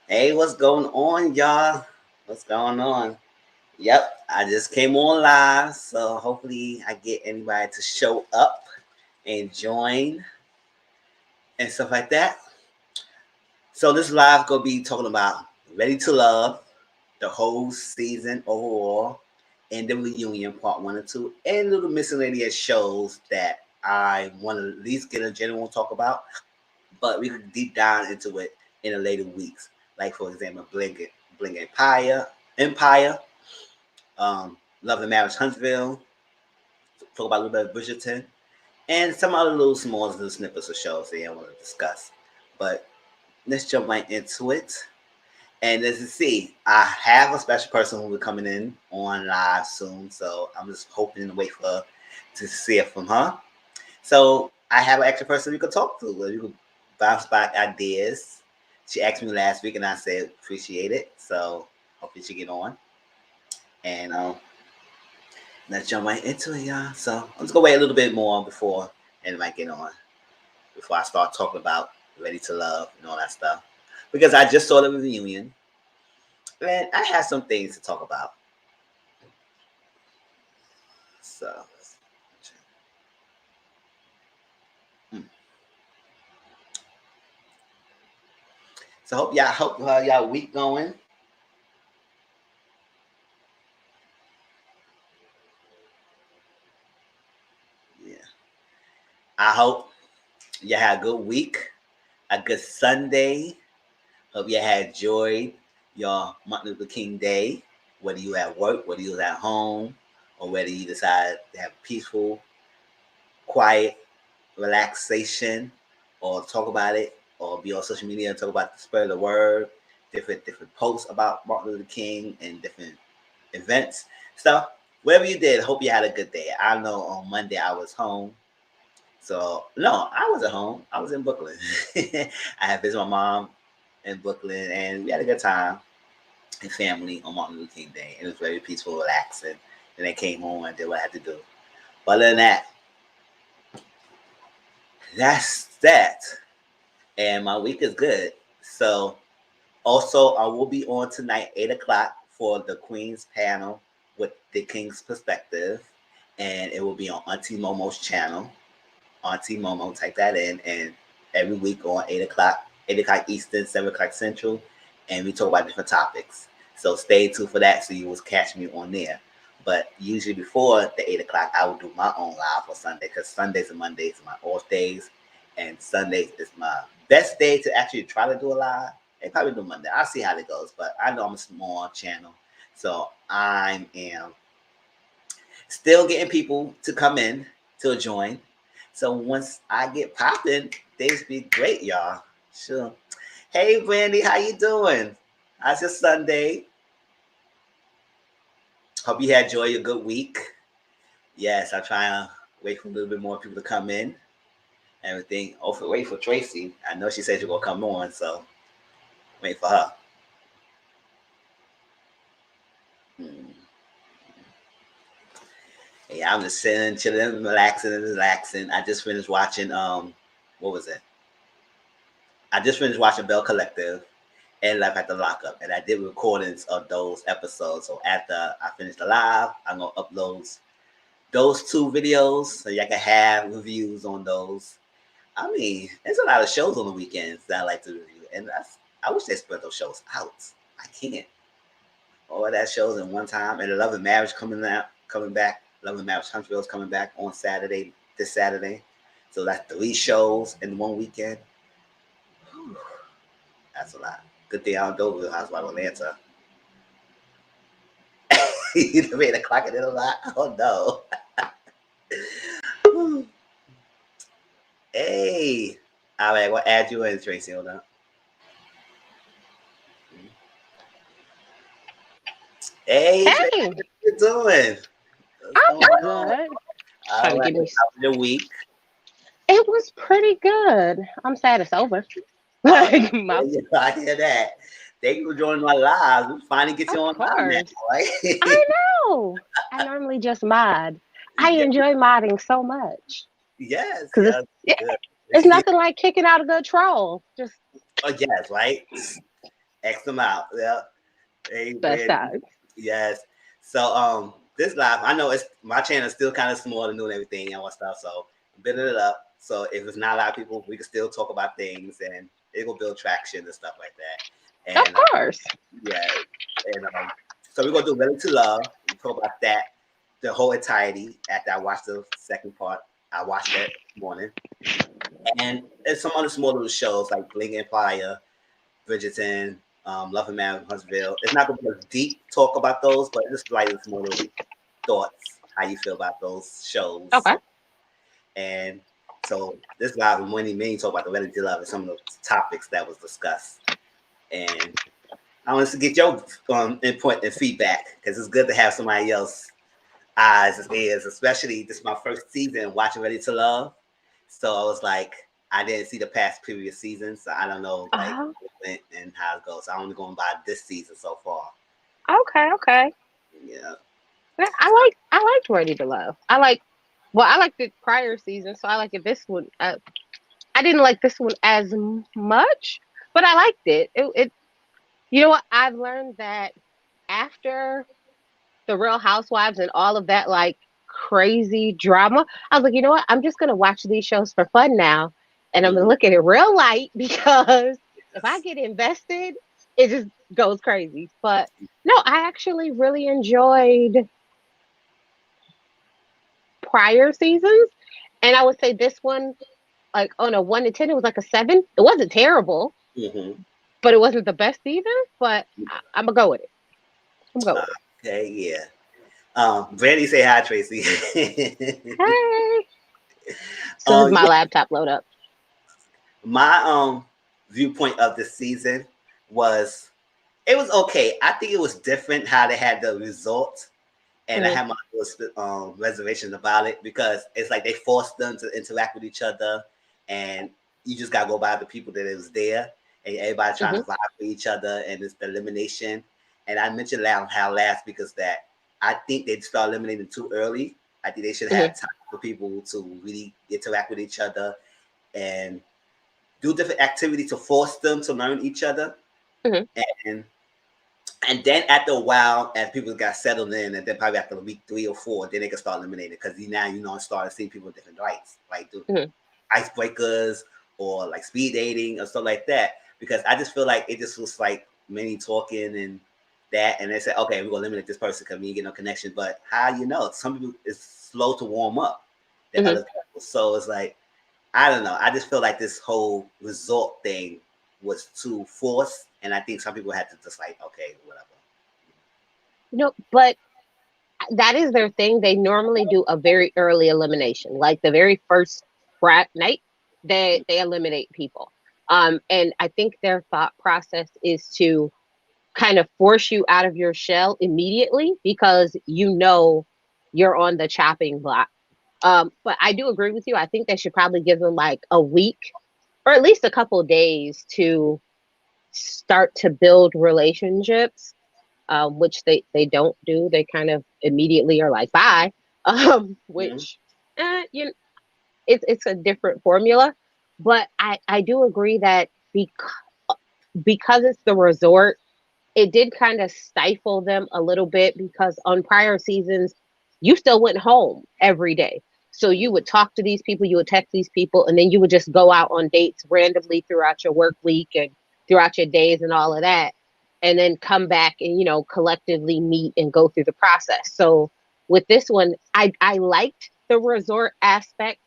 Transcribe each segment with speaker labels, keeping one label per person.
Speaker 1: Hey, what's going on, y'all? What's going on? Yep, I just came on live, so hopefully I get anybody to show up and join and stuff like that. So this live gonna be talking about Ready to Love, the whole season overall, and the reunion part 1 and 2, and little miscellaneous shows that I want to at least get a general talk about, but we could deep dive into it in the later weeks. Like for example, Bling Empire, Love and Marriage Huntsville, talk about a little bit of Bridgerton, and some other little small little snippets of shows that I want to discuss. But let's jump right into it. And as you see, I have a special person who will be coming in on live soon, so I'm just hoping to wait for her to see it from her. So I have an extra person we could talk to. Where you could bounce back ideas. She asked me last week, and I said appreciate it. So hopefully she get on. And let's jump right into it, y'all. So I'm just gonna wait a little bit more before anybody get on, before I start talking about Ready to Love and all that stuff. Because I just saw the reunion, and I have some things to talk about. So, hmm. So hope y'all week going. Yeah, I hope you had a good week, a good Sunday. Hope you had enjoyed your Martin Luther King Day, whether you at work, whether you was at home, or whether you decided to have peaceful, quiet relaxation, or talk about it, or be on social media and talk about the spread of the word, different posts about Martin Luther King and different events, stuff. Whatever you did, hope you had a good day. I know on Monday I was home. So no, I was at home. I was in Brooklyn. I had visited my mom in Brooklyn, and we had a good time and family on Martin Luther King Day. It was very peaceful, relaxing. And I came home and did what I had to do. But other than that, that's that. And my week is good. So also I will be on tonight, 8 o'clock, for the Queen's panel with the King's perspective. And it will be on Auntie Momo's channel. Auntie Momo, type that in, and every week on 8 o'clock, 8 o'clock Eastern, 7 o'clock Central, and we talk about different topics. So stay tuned for that so you will catch me on there. But usually before the 8 o'clock, I will do my own live for Sunday because Sundays and Mondays are my off days, and Sundays is my best day to actually try to do a live. And probably do Monday. I'll see how it goes, but I know I'm a small channel, so I am still getting people to come in to join. So once I get popping, things be great, y'all. Sure. Hey, Brandy, how you doing? How's your Sunday? Hope you had enjoy your good week. Yes, I'm trying to wait for a little bit more people to come in. Everything. Oh, wait for Tracy. I know she said she's gonna come on, so wait for her. Hmm. Yeah, I'm just sitting, chilling, relaxing, and relaxing. I just finished watching what was it? I just finished watching Bell Collective and Life at the Lockup, and I did recordings of those episodes. So after I finish the live, I'm gonna upload those 2 videos so y'all can have reviews on those. I mean, there's a lot of shows on the weekends that I like to review, and I wish they spread those shows out. I can't. All that shows in one time, and the Love and Marriage coming back. Love and Marriage Huntsville is coming back on Saturday, this Saturday. So that's 3 shows in one weekend. Whew, that's a lot. Good thing I don't go to the house by Atlanta. You made a clock it in a lot. Oh no. Hey. All right, we'll add you in, Tracy. Hold on. Hey, Tracy,
Speaker 2: Hey,
Speaker 1: what you doing? What's
Speaker 2: I'm
Speaker 1: going on?
Speaker 2: good. Trying
Speaker 1: All
Speaker 2: to
Speaker 1: right,
Speaker 2: get me.
Speaker 1: how was your week?
Speaker 2: It was pretty good. I'm sad it's over.
Speaker 1: Oh,
Speaker 2: Like my,
Speaker 1: yeah, I hear that. Thank you for joining my live. We finally get you
Speaker 2: of
Speaker 1: on live now,
Speaker 2: course.
Speaker 1: right?
Speaker 2: I know. I normally just mod. I
Speaker 1: Yeah,
Speaker 2: enjoy modding so much
Speaker 1: yes,
Speaker 2: because
Speaker 1: yes,
Speaker 2: it's yeah,
Speaker 1: good.
Speaker 2: it's nothing like kicking out a good troll. Just
Speaker 1: Oh, yes, right? X them out. Yeah.
Speaker 2: Best
Speaker 1: Amen.
Speaker 2: times.
Speaker 1: Yes. So this live, I know it's my channel is still kind of small and doing everything and all stuff. So I'm building it up. So if it's not a lot of people, we can still talk about things and it will build traction and stuff like that.
Speaker 2: Of
Speaker 1: And
Speaker 2: course.
Speaker 1: yeah, and so we're gonna do Ready to Love. We talk about that the whole entirety. After I watched the second part, I watched that morning, and there's some other small little shows like Bling Empire, Bridgerton, Love and Man, Huntsville. It's not gonna be a deep talk about those, but just like small little thoughts, how you feel about those shows.
Speaker 2: Okay.
Speaker 1: So, and so this live with Money Main talk about the Ready to Love and some of the topics that was discussed. And I want to get your input and feedback because it's good to have somebody else eyes and ears, especially this is my first season watching Ready to Love. So I was like, I didn't see the past previous seasons, so I don't know like
Speaker 2: Uh-huh.
Speaker 1: what went and how it goes. I'm only going by this season so far.
Speaker 2: Okay, okay.
Speaker 1: Yeah.
Speaker 2: Yeah, I liked Ready to Love. I liked the prior season, so I liked it this one. I didn't like this one as much, but I liked it. It you know what? I've learned that after the Real Housewives and all of that like crazy drama, I was like, you know what? I'm just gonna watch these shows for fun now, and I'm gonna
Speaker 1: Mhm.
Speaker 2: look at it real light because if I
Speaker 1: Yes.
Speaker 2: get invested, it just goes crazy. But no, I actually really enjoyed prior seasons, and I would say this one, like on a 1 to 10, it was like a 7. It wasn't terrible,
Speaker 1: Mm-hmm.
Speaker 2: but it wasn't the best either. But I'm gonna go with it. I'm gonna go with it.
Speaker 1: Okay. Yeah. Brandy, say hi, Tracy.
Speaker 2: Hey, as soon as
Speaker 1: um,
Speaker 2: my laptop load up.
Speaker 1: my viewpoint of this season was it was okay. I think it was different how they had the result, and I
Speaker 2: Mhm,
Speaker 1: had my reservations about it because it's like they forced them to interact with each other, and you just gotta go by the people that was there, and everybody trying
Speaker 2: mhm,
Speaker 1: to vibe with each other, and it's the elimination. And I mentioned how last because that I think they start eliminating too early. I think they should
Speaker 2: mhm,
Speaker 1: have time for people to really interact with each other and do different activities to force them to learn each other.
Speaker 2: mhm,
Speaker 1: And and then after a while, as people got settled in, and then probably after week 3 or 4, then they can start eliminating because now start seeing people with different rights, like do
Speaker 2: mhm.
Speaker 1: icebreakers or like speed dating or stuff like that. Because I just feel like it just was like many talking and that, and they said, okay, we're gonna eliminate this person because we ain't get no connection. But how some people it's slow to warm up than
Speaker 2: Mhm.
Speaker 1: other people, so it's like I don't know. I just feel like this whole result thing was too forced, and I think some people had to just like, okay, whatever.
Speaker 2: No, but that is their thing. They normally do a very early elimination, like the very first frat night. They eliminate people. And I think their thought process is to kind of force you out of your shell immediately because you're on the chopping block. But I do agree with you. I think they should probably give them like a week or at least a couple of days to start to build relationships, which they don't do. They kind of immediately are like bye,
Speaker 1: Mm-hmm.
Speaker 2: which you know, it's a different formula. But I do agree that because it's the resort, it did kind of stifle them a little bit because on prior seasons, you still went home every day. So you would talk to these people, you would text these people, and then you would just go out on dates randomly throughout your work week and throughout your days and all of that. And then come back and, collectively meet and go through the process. So with this one, I liked the resort aspect,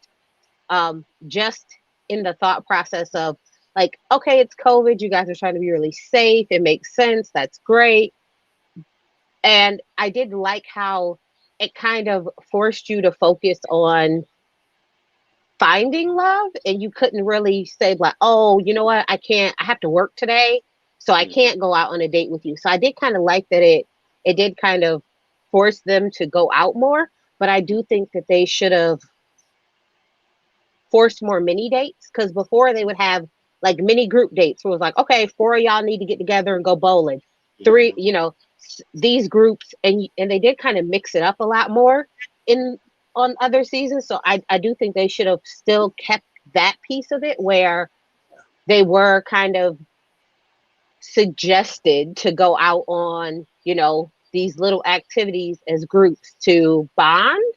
Speaker 2: just in the thought process of like, okay, it's COVID. You guys are trying to be really safe. It makes sense. That's great. And I did like how it kind of forced you to focus on finding love. And you couldn't really say, like, oh, you know what? I have to work today. So I
Speaker 1: Mm-hmm.
Speaker 2: can't go out on a date with you. So I did kind of like that it did kind of force them to go out more. But I do think that they should have forced more mini dates because before they would have like mini group dates where it was like, okay, 4 of y'all need to get together and go bowling. Three,
Speaker 1: Mm-hmm.
Speaker 2: these groups, and they did kind of mix it up a lot more in on other seasons. So I do think they should have still kept that piece of it where they were kind of suggested to go out on, these little activities as groups to bond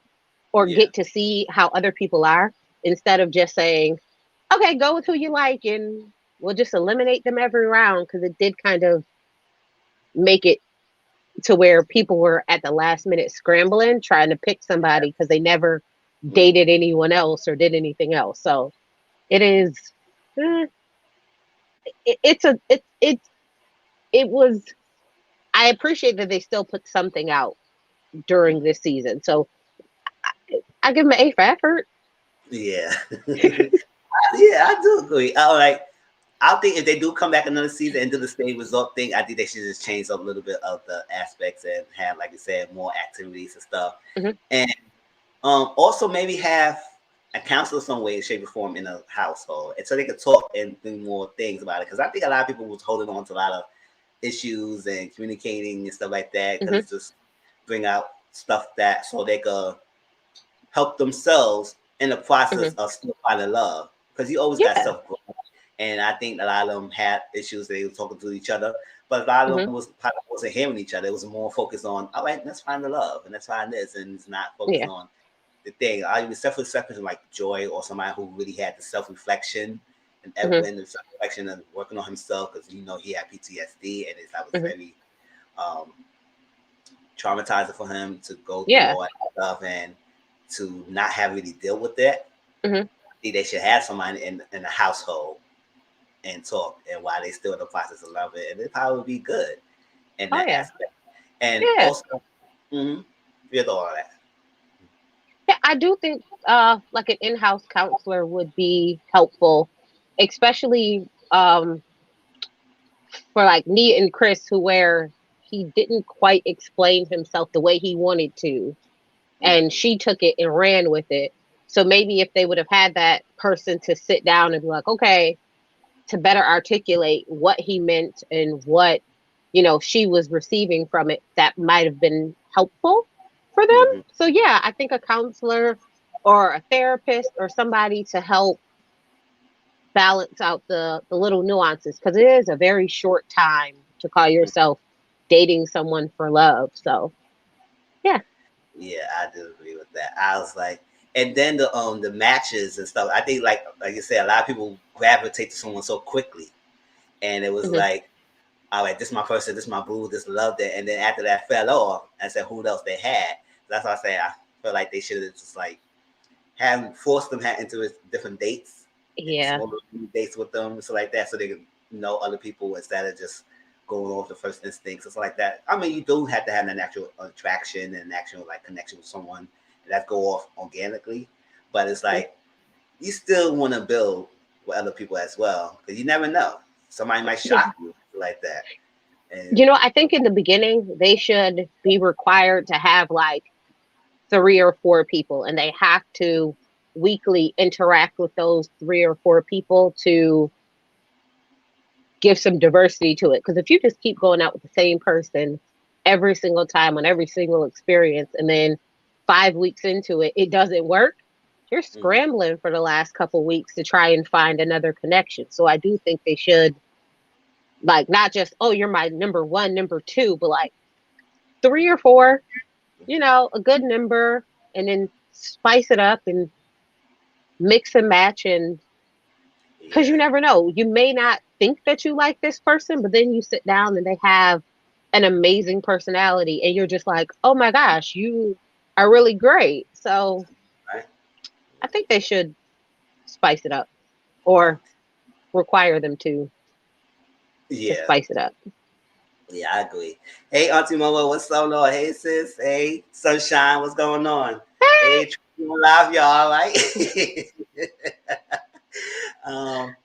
Speaker 2: or
Speaker 1: Yeah.
Speaker 2: get to see how other people are, instead of just saying, okay, go with who you like and we'll just eliminate them every round, because it did kind of make it to where people were at the last minute scrambling trying to pick somebody because they never
Speaker 1: Mhm.
Speaker 2: dated anyone else or did anything else. So it is, eh, it's a it was. I appreciate that they still put something out during this season. So I give them an A for effort.
Speaker 1: Yeah. Yeah, I do agree. I like. I think if they do come back another season and do the same result thing, I think they should just change up a little bit of the aspects and have, like you said, more activities and stuff.
Speaker 2: Hmm.
Speaker 1: And also maybe have a counselor some way, shape, or form in a household, and so they could talk and do more things about it. Because I think a lot of people was holding on to a lot of issues and communicating and stuff like that because
Speaker 2: Hmm.
Speaker 1: it's just bring out stuff that so they could help themselves in the process
Speaker 2: Hmm.
Speaker 1: of still finding love. Because you always got
Speaker 2: Yeah.
Speaker 1: self growth, and I think a lot of them had issues. They were talking to each other, but a lot of
Speaker 2: Hmm.
Speaker 1: them was probably wasn't hearing each other. It was more focused on, all right, let's find the love and let's find this, and it's not focused
Speaker 2: Yeah.
Speaker 1: on the thing. I even self-reflection like Joy or somebody who really had the self-reflection and
Speaker 2: Hmm.
Speaker 1: when the self-reflection and working on himself because he had PTSD and that was
Speaker 2: Hmm.
Speaker 1: very um, traumatizing for him to go through
Speaker 2: Yeah.
Speaker 1: all that stuff and to not have really dealt with that.
Speaker 2: Hmm.
Speaker 1: I think they should have somebody in the household and talk and while they still in the process of love it, and it probably would be good in
Speaker 2: Oh
Speaker 1: that
Speaker 2: yeah.
Speaker 1: aspect. And
Speaker 2: Yeah.
Speaker 1: also, mm-hmm, with all that.
Speaker 2: Yeah. I do think like an in-house counselor would be helpful, especially for like Nia and Chris, who where he didn't quite explain himself the way he wanted to, and
Speaker 1: Mm-hmm.
Speaker 2: she took it and ran with it. So maybe if they would have had that person to sit down and be like, okay, to better articulate what he meant and what, she was receiving from it, that might have been helpful for them.
Speaker 1: Mm-hmm.
Speaker 2: So yeah, I think a counselor or a therapist or somebody to help balance out the little nuances, because it is a very short time to call yourself dating someone for love. So yeah.
Speaker 1: Yeah, I do agree with that. I was like, and then the matches and stuff. I think like you said, a lot of people gravitate to someone so quickly, and it was
Speaker 2: Hmm.
Speaker 1: like, all right, this is my person, this is my boo, this loved it, and then after that fell off, I said who else they had. That's why I say I feel like they should have just like have forced them into different dates,
Speaker 2: Yeah.
Speaker 1: smaller dates with them, so like that, so they could know other people instead of just going off the first instincts, it's like that. I mean, you do have to have an actual attraction and an actual like connection with someone, and that go off organically. But it's like you still want to build with other people as well because you never know. Somebody might
Speaker 2: Yeah.
Speaker 1: shock you like that, and
Speaker 2: I think in the beginning they should be required to have like 3 or 4 people, and they have to weekly interact with those 3 or 4 people to give some diversity to it. Because if you just keep going out with the same person every single time on every single experience, and then 5 weeks into it, it doesn't work, you're
Speaker 1: mm,
Speaker 2: scrambling for the last couple weeks to try and find another connection. So I do think they should, like, not just, oh, you're my number one, number two, but like 3 or 4, a good number, and then spice it up and mix and match. And because you
Speaker 1: yeah,
Speaker 2: never know, you may not think that you like this person, but then you sit down and they have an amazing personality, and you're just like, oh my gosh, you are really great. So
Speaker 1: right,
Speaker 2: I think they should spice it up, or require them to
Speaker 1: yeah.
Speaker 2: spice it up.
Speaker 1: Yeah, I agree. Hey, Auntie Mama, what's going on? Hey, sis. Hey, Sunshine, what's going on? Hey, live, y'all, all right? um,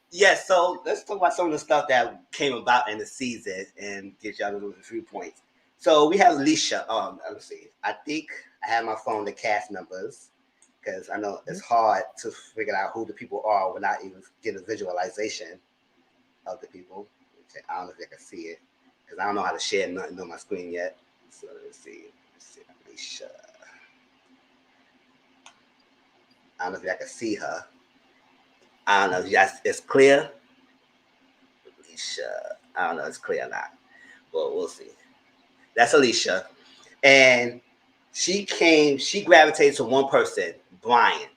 Speaker 1: yeah, so let's talk about some of the stuff that came about in the season and get y'all a little few points. So we have Alicia. Let's see. I think I have my phone, the cast numbers, because I know it's hard to figure out who the people are without even getting a visualization of the people. I don't know if I can see it because I don't know how to share nothing on my screen yet. So let's see. Alicia. I don't know if I can see her. I don't know if it's clear. Alicia. I don't know if it's clear or not, but we'll see. That's Alicia. And she gravitated to one person, Brian.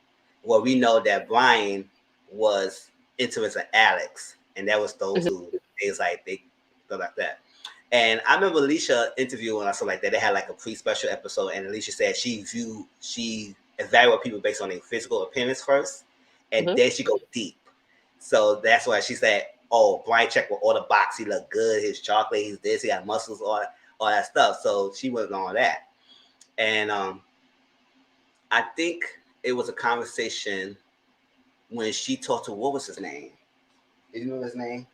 Speaker 1: Well, we know that Brian was interested in Alex, and that was those
Speaker 2: Mhm.
Speaker 1: who they go like that. And I remember Alicia interviewing us like that. They had like a pre-special episode, and Alicia said she evaluated people based on their physical appearance first, and
Speaker 2: Mhm.
Speaker 1: then she go deep. So that's why she said, "Oh, Brian checked with all the box. He looked good. His chocolate. He's this. He got muscles. All that stuff." So she went on that, and I think it was a conversation when she talked to what was his name? Do you know his name?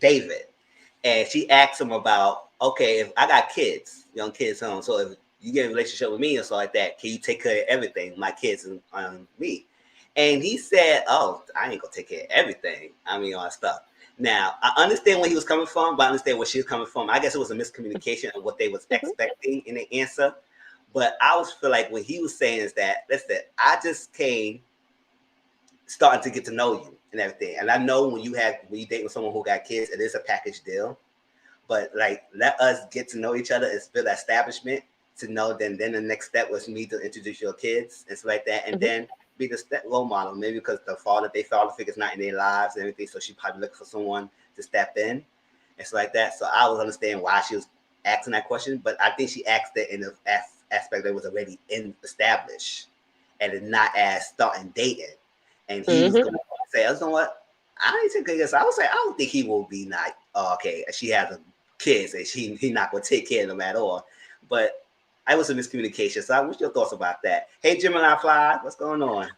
Speaker 1: David. And she asked him about, okay, if I got kids, young kids home, so if you get a relationship with me and stuff like that, can you take care of everything, my kids and me? And he said, oh, I ain't gonna take care of everything. I mean, all that stuff. Now, I understand where he was coming from, but I understand where she was coming from. I guess it was a miscommunication of what they was
Speaker 2: Mhm.
Speaker 1: expecting in the answer. But I was feel like what he was saying is that, listen, I just came starting to get to know you and everything. And I know when you date with someone who got kids, it is a package deal. But like, let us get to know each other and build that establishment to know. Then the next step was me to introduce your kids and stuff like that, and
Speaker 2: Mhm.
Speaker 1: then be the step role model. Maybe because they father figure's not in their lives and everything, so she probably looking for someone to step in and stuff like that. So I was understanding why she was asking that question, but I think she asked it in the aspect that was already established and it not as starting dating. And he was
Speaker 2: Mhm.
Speaker 1: going to say, "You know what? I ain't take this." I would say, I don't think he will be not okay. She has a kids and he not gonna take care of them at all. But I was a miscommunication. So what's your thoughts about that? Hey Gemini Fly, what's going on?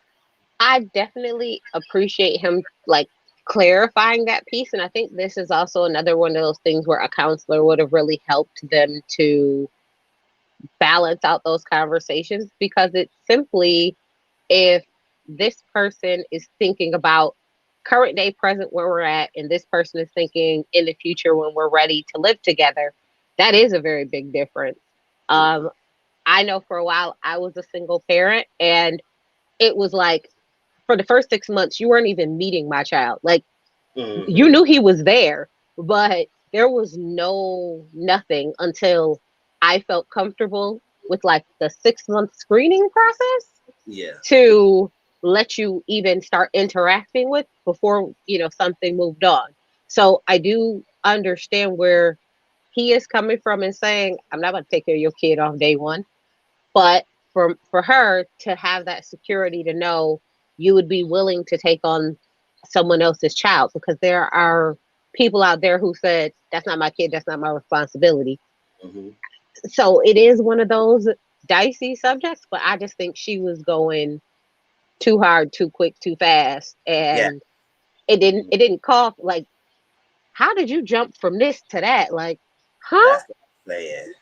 Speaker 2: I definitely appreciate him like clarifying that piece, and I think this is also another one of those things where a counselor would have really helped them to balance out those conversations, because it's simply, if this person is thinking about current day present where we're at, and this person is thinking in the future when we're ready to live together, that is a very big difference.
Speaker 1: Mm-hmm.
Speaker 2: um I know for a while I was a single parent, and it was like, for the first 6 months you weren't even meeting my child. Like, you
Speaker 1: Mm-hmm.
Speaker 2: knew he was there, but there was no nothing until I felt comfortable with like the 6 month screening process
Speaker 1: Yeah.
Speaker 2: to let you even start interacting with before something moved on. So I do understand where he is coming from and saying, I'm not going to take care of your kid on day one. But for her to have that security to know you would be willing to take on someone else's child, because there are people out there who said, that's not my kid, that's not my responsibility.
Speaker 1: Mm-hmm.
Speaker 2: So it is one of those dicey subjects, but I just think she was going too hard, too quick, too fast,
Speaker 1: Yeah.
Speaker 2: and it didn't
Speaker 1: Mm-hmm.
Speaker 2: it didn't call, like, how did you jump from this to that? Like, huh?
Speaker 1: That's what I'm saying.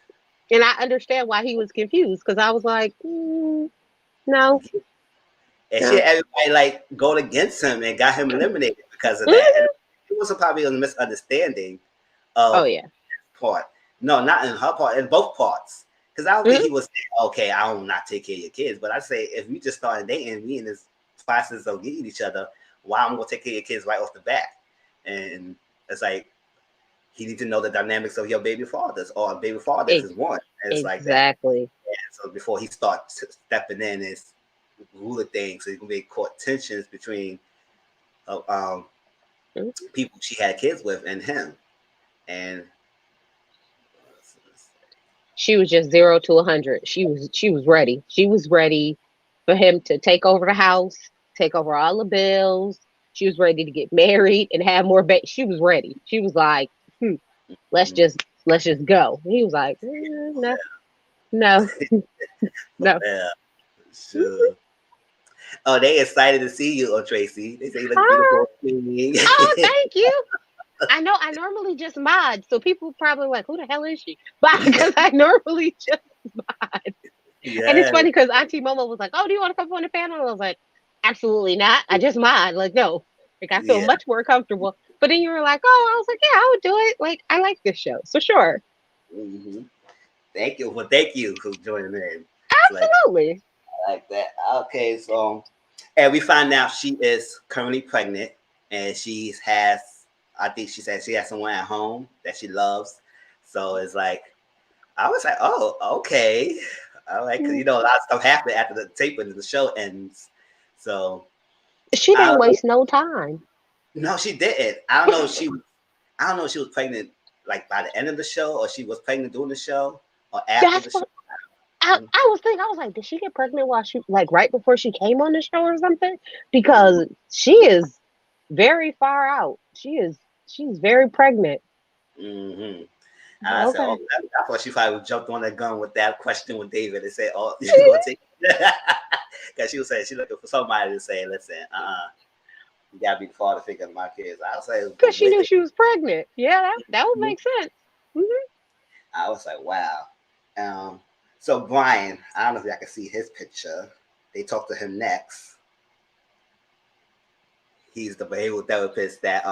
Speaker 2: And I understand why he was confused, because I was like, no,
Speaker 1: And she
Speaker 2: no.
Speaker 1: had everybody like going against him and got him eliminated because of that. And
Speaker 2: Mhm.
Speaker 1: it was probably a misunderstanding
Speaker 2: Oh
Speaker 1: of
Speaker 2: yeah.
Speaker 1: part. No, not in her part, in both parts. Because I don't think
Speaker 2: Mhm.
Speaker 1: he was saying, okay, I don't not take care of your kids. But I say, if we just started dating, me and this process of getting each other, why I'm going to take care of your kids right off the bat? And it's like, he needs to know the dynamics of your baby fathers, or baby fathers
Speaker 2: Ex-
Speaker 1: is one. And it's like that.
Speaker 2: exactly.
Speaker 1: And so before he starts stepping in and ruling things, so you can be caught tensions between uh, um,
Speaker 2: Mhm.
Speaker 1: people she had kids with and him. And
Speaker 2: She was just 0 to 100. She was ready. She was ready for him to take over the house, take over all the bills. She was ready to get married and have more babies. She was ready. She was like, let's
Speaker 1: mm,
Speaker 2: just go. And he was like, no, no, no.
Speaker 1: yeah, sure. Oh, they excited to see you, oh Tracy. They say you look
Speaker 2: Ah,
Speaker 1: beautiful.
Speaker 2: oh, thank you. I know I normally just mod, so people probably like, who the hell is she? But because I normally just mod. And it's
Speaker 1: Yeah,
Speaker 2: funny because Auntie Momo was like, "Oh, do you want to come on the panel?" And I was like, "Absolutely not. I just mod. Like, no. Like, I feel
Speaker 1: yeah.
Speaker 2: much more comfortable." But then you were like, "Oh," I was like, "Yeah, I would do it. Like, I like this show, so sure,
Speaker 1: hmm Thank you. Well, thank you for joining in. It's
Speaker 2: absolutely."
Speaker 1: like that. Okay, so and we find out she is currently pregnant, and she has I think she said she has someone at home that she loves. So it's like, I was like, oh, okay. I like, because
Speaker 2: Mm.
Speaker 1: you know, a lot of stuff happened after the taping of the show ends. So
Speaker 2: She
Speaker 1: I
Speaker 2: didn't
Speaker 1: don't know.
Speaker 2: waste no time.
Speaker 1: No, she didn't. I don't know if she I don't know if she was pregnant like by the end of the show or she was pregnant during the show or after
Speaker 2: That's
Speaker 1: the show.
Speaker 2: what I was thinking. I was like, did she get pregnant while she like right before she came on the show or something?
Speaker 1: Mm-hmm.
Speaker 2: Because she is very far out. She's very pregnant.
Speaker 1: Mm-hmm. I said, oh,
Speaker 2: Okay.
Speaker 1: I thought she probably jumped on that gun with that question with David and said, oh, you gonna take because she was saying she looking for somebody to say, listen, you gotta be the father figure of my kids. I was like,
Speaker 2: Because she
Speaker 1: wait.
Speaker 2: knew she was pregnant. Yeah, that would make sense. Hmm.
Speaker 1: I was like, wow. Um, so Brian, I don't know if y'all can see his picture. They talked to him next. He's the behavioral therapist that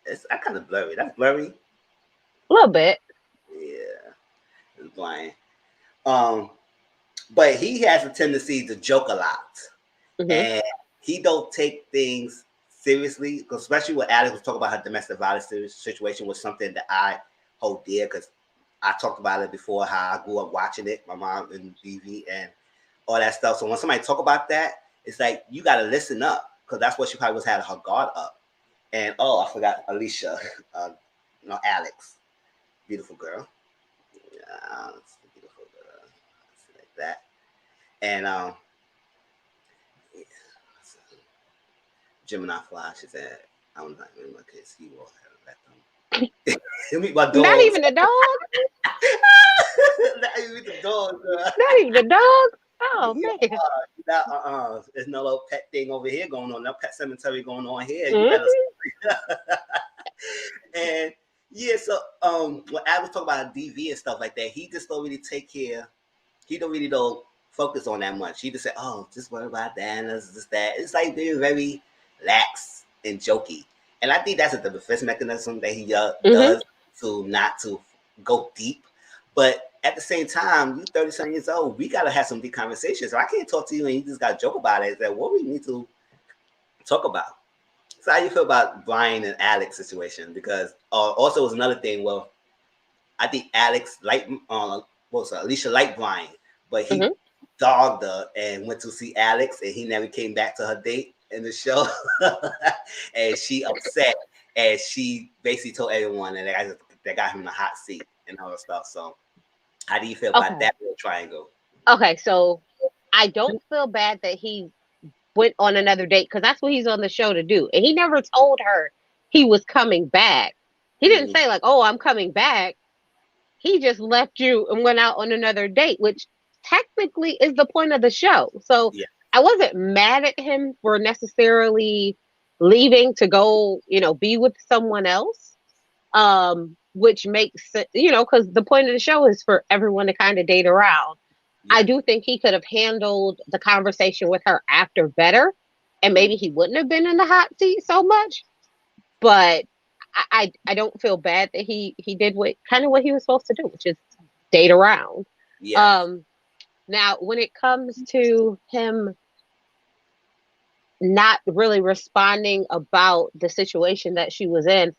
Speaker 1: it's I kind of blurry. That's blurry.
Speaker 2: A little bit.
Speaker 1: Yeah, it's Brian. Um, but he has a tendency to joke a lot,
Speaker 2: Hmm.
Speaker 1: and he don't take things seriously. Especially when Alex was talking about her domestic violence situation was something that I hold dear because I talked about it before. How I grew up watching it, my mom and TV and all that stuff. So when somebody talk about that, it's like you got to listen up because that's what she probably was had her guard up. And oh, I forgot Alicia, no Alex, beautiful girl, beautiful girl, like that. And Gemini Fly, she said, I'm not really my kids. He will let them. You meet my
Speaker 2: Not
Speaker 1: dogs.
Speaker 2: even the dog.
Speaker 1: You meet the dogs, girl.
Speaker 2: Not even the dog. Oh
Speaker 1: Yeah,
Speaker 2: man.
Speaker 1: there's no little pet thing over here going on. No pet cemetery going on here. You better.
Speaker 2: Hmm.
Speaker 1: And yeah, so when I was talking about DV and stuff like that, he just don't really take care. He don't really don't focus on that much. He just said, "Oh, just worry about that and this, that." It's like being very lax and jokey, and I think that's a defense mechanism that he
Speaker 2: Hmm.
Speaker 1: does to not to go deep. But at the same time, you 30 years old, we gotta have some deep conversations. So I can't talk to you and you just gotta joke about it. Is that what we need to talk about? So how you feel about Brian and Alex situation? Because also was another thing. Well, I think Alex like Alicia liked Brian, but he
Speaker 2: Hmm.
Speaker 1: dogged her and went to see Alex, and he never came back to her date in the show, and she upset, and she basically told everyone that got him in the hot seat and all that stuff. So how do you feel about
Speaker 2: Okay.
Speaker 1: that little triangle?
Speaker 2: Okay. So I don't feel bad that he went on another date because that's what he's on the show to do. And he never told her he was coming back. He didn't
Speaker 1: Mm-hmm.
Speaker 2: say like, "Oh, I'm coming back." He just left you and went out on another date, which technically is the point of the show. So
Speaker 1: Yeah.
Speaker 2: I wasn't mad at him for necessarily leaving to go, be with someone else. Which makes sense, because the point of the show is for everyone to kind of date around. I
Speaker 1: Yeah.
Speaker 2: do think he could have handled the conversation with her after better, and
Speaker 1: Mm-hmm.
Speaker 2: maybe he wouldn't have been in the hot seat so much. But I don't feel bad that he did what he was supposed to do, which is date around.
Speaker 1: Yes.
Speaker 2: Um, Now, when it comes to him not really responding about the situation that she was in,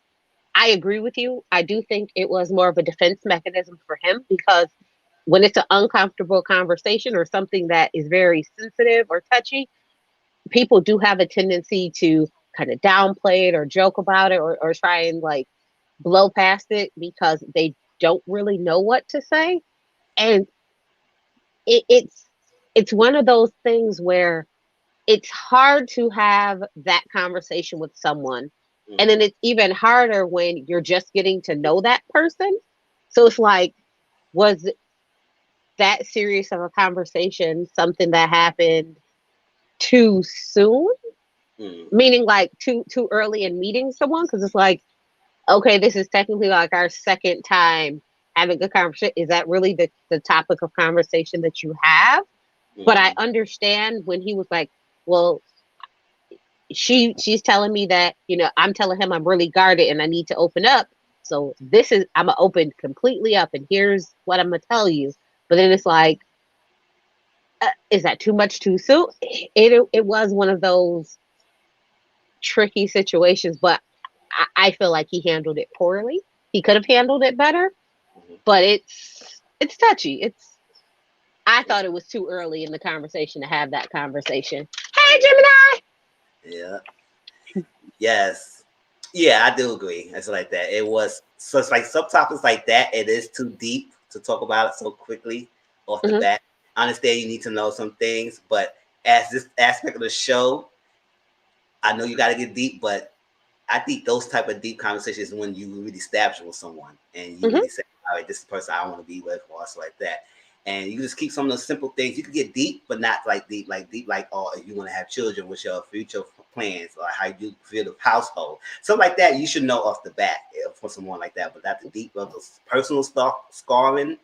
Speaker 2: I agree with you. I do think it was more of a defense mechanism for him because when it's an uncomfortable conversation or something that is very sensitive or touchy, people do have a tendency to kind of downplay it or joke about it or try and like blow past it because they don't really know what to say. And it's one of those things where it's hard to have that conversation with someone. And
Speaker 1: Mm-hmm.
Speaker 2: then it's even harder when you're just getting to know that person. So it's like, was that serious of a conversation something that happened too soon?
Speaker 1: Mm-hmm.
Speaker 2: Meaning like too early in meeting someone? Because it's like, okay, this is technically like our second time having a conversation. Is that really the topic of conversation that you have? But I
Speaker 1: Mm-hmm.
Speaker 2: understand when he was like, well, she's telling me that, I'm telling him I'm really guarded and I need to open up. So I'm gonna open completely up and here's what I'm gonna tell you. But then it's like, is that too much too soon? It was one of those tricky situations, but I feel like he handled it poorly. He could have handled it better,
Speaker 1: Mhm.
Speaker 2: but it's touchy. I
Speaker 1: It's,
Speaker 2: thought it was too early in the conversation to have that conversation. Hey, Gemini.
Speaker 1: yeah. Yes. Yeah, I do agree. It's like that. It was so it's like subtopics like that. It is too deep to talk about it so quickly off the
Speaker 2: Hmm.
Speaker 1: bat. I understand you need to know some things, but as this aspect of the show, I know you got to get deep, but I think those type of deep conversations when you really establish with someone and you
Speaker 2: Hmm.
Speaker 1: really say, all right, this is the person I want to be with, or stuff like that. And you just keep some of those simple things. You can get deep, but not like deep, like, oh, if you want to have children, what's your future plans, or how you feel the household, something like that. You should know off the bat for someone like that. But not the deep of the personal stuff, scarring.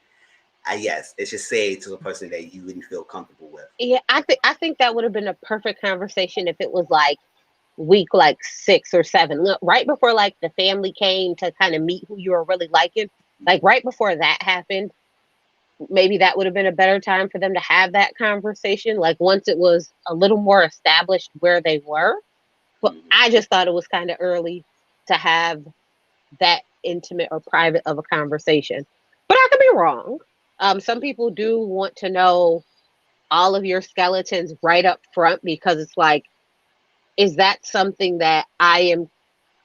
Speaker 1: Yes, it should say to the person that you really feel comfortable with.
Speaker 2: Yeah, I think that would have been a perfect conversation if it was like week like 6 or 7, look, right before like the family came to kind of meet who you were really liking. Like right before that happened, maybe that would have been a better time for them to have that conversation. Like once it was a little more established where they were. But
Speaker 1: Mhm.
Speaker 2: I just thought it was kind of early to have that intimate or private of a conversation. But I could be wrong. Some people do want to know all of your skeletons right up front because it's like, is that something that I am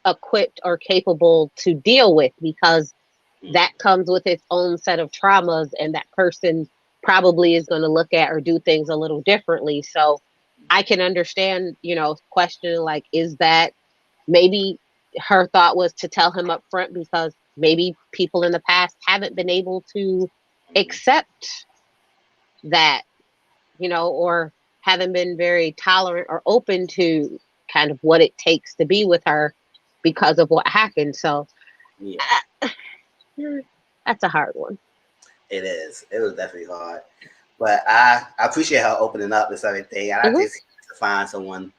Speaker 2: equipped or capable to deal with? Because that
Speaker 1: Mhm.
Speaker 2: comes with its own set of traumas, and that person probably is going to look at or do things a little differently. So I can understand, questioning like, is that maybe her thought was to tell him up front because maybe people in the past haven't been able to
Speaker 1: Mhm.
Speaker 2: accept that, or haven't been very tolerant or open to kind of what it takes to be with her because of what happened. So
Speaker 1: Yeah.
Speaker 2: uh, that's a hard one.
Speaker 1: It is. It was definitely hard. But I appreciate her opening up this everything. And I
Speaker 2: Hmm.
Speaker 1: just need to find someone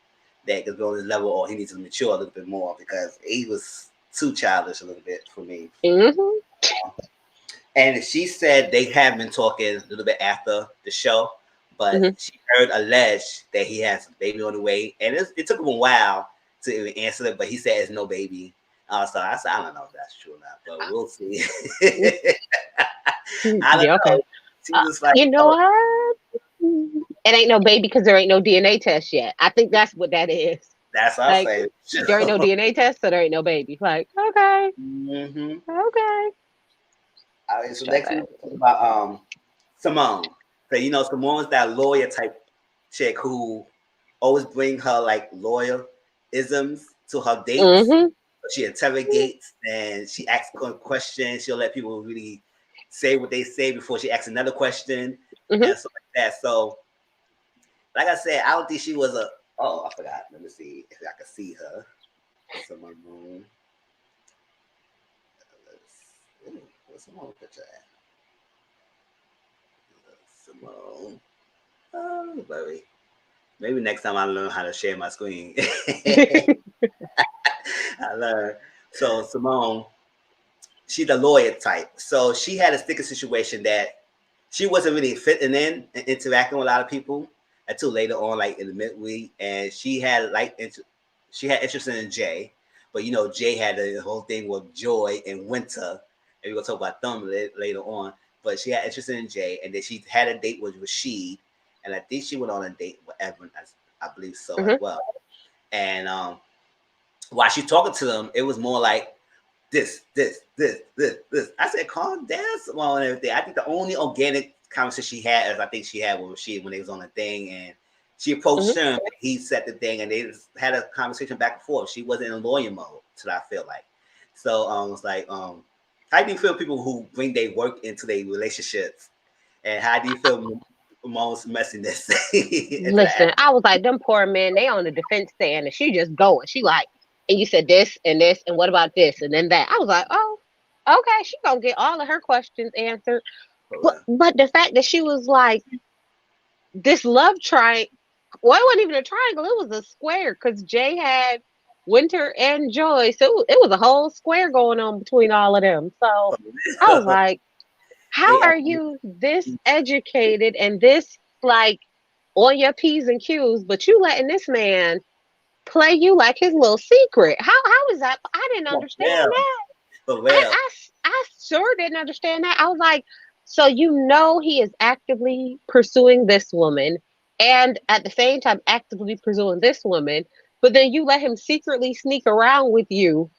Speaker 1: that could go on his level or he needs to mature a little bit more because he was too childish a little bit for me.
Speaker 2: Hmm.
Speaker 1: And she said they have been talking a little bit after the show, but
Speaker 2: Hmm.
Speaker 1: she heard alleged that he has a baby on the way. And it took him a while to even answer it, but he said it's no baby. So I said, I don't know if that's true or not, but we'll see. I don't
Speaker 2: Yeah, okay.
Speaker 1: know. She was like,
Speaker 2: You know
Speaker 1: oh,
Speaker 2: what? It ain't no baby because there ain't no DNA test yet. I think that's what that is.
Speaker 1: that's what I'm
Speaker 2: Like,
Speaker 1: saying.
Speaker 2: there ain't no DNA test, so there ain't no baby. Like, okay,
Speaker 1: Mm-hmm.
Speaker 2: okay.
Speaker 1: All right, so next we
Speaker 2: Shut
Speaker 1: talk about Simone. So Simone is that lawyer type chick who always bring her like lawyer isms to her dates.
Speaker 2: Mm-hmm.
Speaker 1: She interrogates and she asks questions. She'll let people really say what they say before she asks another question
Speaker 2: Hmm.
Speaker 1: and stuff like that. So, like I said, I don't think she was a. Oh, I forgot. Let me see if I can see her. Simone. What's Simone picture at? Simone. Oh, baby. Maybe next time I learn how to share my screen. I learned. So Simone, she's a lawyer type. So she had a sticky situation that she wasn't really fitting in and interacting with a lot of people until later on, like in the midweek. And she had she had interest in Jay, but Jay had the whole thing with Joy and Winter, and we're gonna talk about them later on. But she had interest in Jay, and then she had a date with Rashid, and I think she went on a date with Evan, I believe so as
Speaker 2: Hmm.
Speaker 1: well. And while she talking to them, it was more like this. I said, calm down, Simone, and everything. I think the only organic conversation she had is I think she had with Rashid when they was on the thing, and she approached
Speaker 2: Hmm.
Speaker 1: him. He set the thing, and they just had a conversation back and forth. She wasn't in lawyer mode, so I feel like. So it's like, how do you feel people who bring their work into their relationships, and how do you feel Simone's messiness into that?
Speaker 2: Listen, I was like, them poor men, they on the defense stand, and she just going. She like, and you said this and this, and what about this, and then that. I was like, oh, okay, she gonna get all of her questions answered. But the fact that she was like, this love triangle, well, it wasn't even a triangle, it was a square because Jay had Winter and Joy. So it was a whole square going on between all of them. So I was like, how
Speaker 1: They
Speaker 2: are you this educated and this like on your P's and Q's, but you letting this man play you like his little secret. How is that? I didn't
Speaker 1: For
Speaker 2: understand
Speaker 1: real.
Speaker 2: that.
Speaker 1: For
Speaker 2: I,
Speaker 1: real.
Speaker 2: I, I sure didn't understand that. I was like, so you know he is actively pursuing this woman and at the same time actively pursuing this woman, but then you let him secretly sneak around with you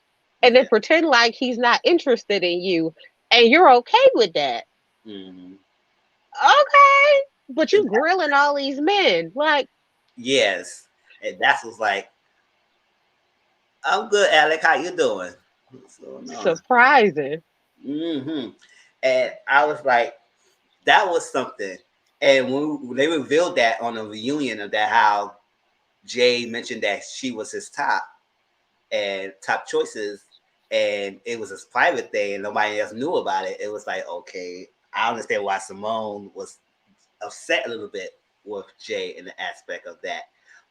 Speaker 2: and then
Speaker 1: Yeah.
Speaker 2: pretend like he's not interested in you and you're okay with that.
Speaker 1: Hmm.
Speaker 2: Okay. But you grilling all these men. Like,
Speaker 1: Yes. And that's what's like, I'm good, Alec. How you doing? What's going on?
Speaker 2: surprising.
Speaker 1: Hmm. And I was like, that was something. And when they revealed that on a reunion of that, how Jay mentioned that she was his top and top choices, and it was his private thing, and nobody else knew about it. It was like, okay, I understand why Simone was upset a little bit with Jay in the aspect of that.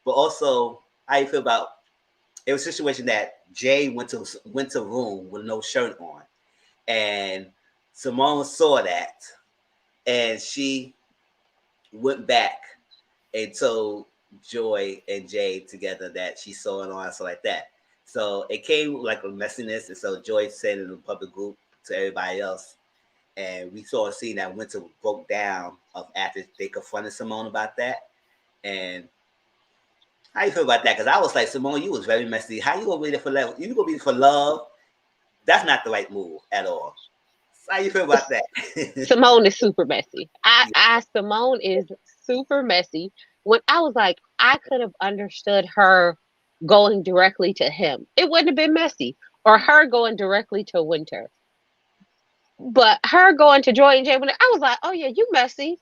Speaker 1: But also, how you feel about it was a situation that Jay went to a room with no shirt on, and Simone saw that, and she went back and told Joy and Jay together that she saw it on, so like that. So it came like a messiness, and so Joy said in the public group to everybody else, and we saw a scene that Winter broke down of after they confronted Simone about that. And how you feel about that? Because I was like, Simone, you was very messy. How you gonna be there for love? You gonna be there for love? That's not the right move at all. So how you feel about that?
Speaker 2: Simone is super messy.
Speaker 1: Yeah.
Speaker 2: Simone is super messy. When I was like, I could have understood her going directly to him. It wouldn't have been messy. Or her going directly to Winter. But her going to Joy and Jay, when I was like, oh yeah, you messy.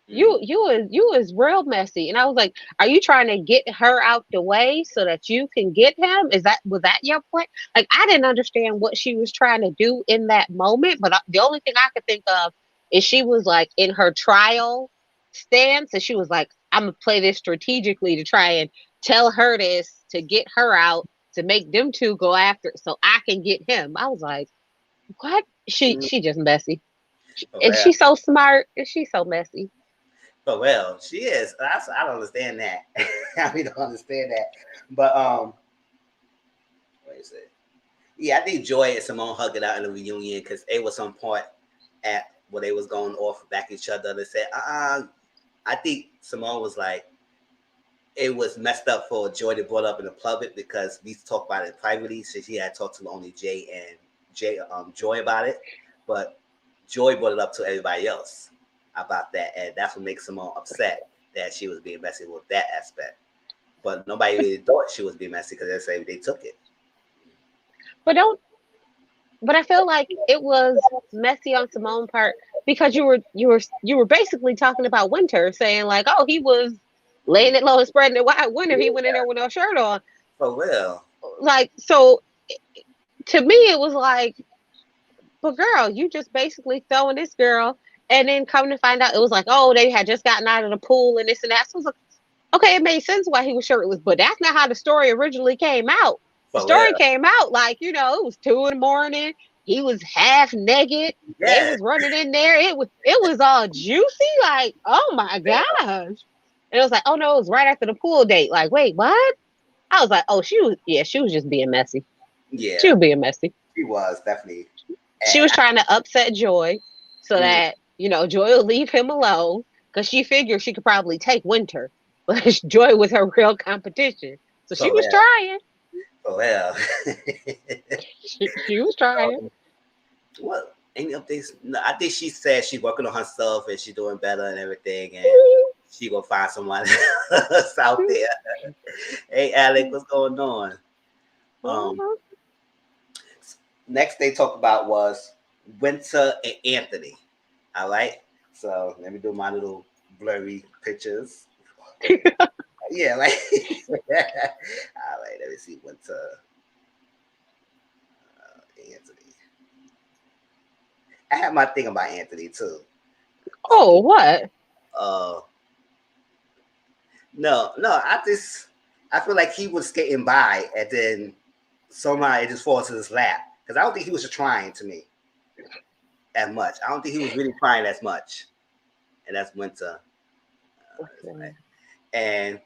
Speaker 1: Mm.
Speaker 2: You is real messy. And I was like, are you trying to get her out the way so that you can get him? Was that your point? Like I didn't understand what she was trying to do in that moment, but the only thing I could think of is she was like in her trial stance and she was like, I'm gonna play this strategically to try and tell her this to get her out to make them two go after so I can get him. I was like, what?
Speaker 1: Mm.
Speaker 2: She just messy.
Speaker 1: Oh
Speaker 2: And
Speaker 1: well.
Speaker 2: she's so smart and she's so messy.
Speaker 1: Oh well. She is. I don't understand that. I don't understand that. But what is it? Yeah, I think Joy and Simone hugged it out in the reunion because it was some point at where they was going off back at each other. They said, I think Simone was like, it was messed up for Joy to brought up in the public because we talked about it privately. So she had talked to only Joy about it, but Joy brought it up to everybody else about that, and that's what makes Simone upset that she was being messy with that aspect. But nobody
Speaker 2: But
Speaker 1: really thought she was being messy because they say they took it.
Speaker 2: but don't but I feel like it was messy on Simone's part because you were basically talking about Winter, saying like, oh, he was laying it low and spreading it wide. Winter, he went in there with no shirt on.
Speaker 1: For real.
Speaker 2: Like so, to me, it was like, but girl, you just basically throwing this girl, and then come to find out, it was like, oh, they had just gotten out of the pool and this and that. So it was like, okay, it made sense why he was shirtless, but that's not how the story originally came out. The
Speaker 1: For
Speaker 2: story
Speaker 1: real.
Speaker 2: came out like, it was 2 in the morning. He was half naked. They
Speaker 1: Yes.
Speaker 2: was running in there. It was all juicy. Like, oh my gosh. And it was like, oh no, it was right after the pool date. Like, wait, what? I was like, oh, she was just being messy. She
Speaker 1: Yeah.
Speaker 2: was being messy.
Speaker 1: She was definitely.
Speaker 2: She
Speaker 1: And
Speaker 2: was trying to upset Joy so
Speaker 1: mm,
Speaker 2: that, Joy will leave him alone because she figured she could probably take Winter. But Joy was her real competition. So she
Speaker 1: for
Speaker 2: was
Speaker 1: real.
Speaker 2: trying.
Speaker 1: For real.
Speaker 2: She was trying.
Speaker 1: Well, any updates? No, I think she said she's working on herself and she's doing better and everything, and she gonna find someone else out there. Hey, Alec, what's going on? Um, Next they talked about was Winter and Anthony. All right, so let me do my little blurry pictures. Yeah, like all right. Let me see Winter, Anthony. I have my thing about Anthony too.
Speaker 2: Oh, what?
Speaker 1: Uh, no, I feel like he was skating by, and then somehow it just falls to his lap because I don't think he was trying to me as much. I don't think he was really trying as much, and that's Winter.
Speaker 2: Okay.
Speaker 1: And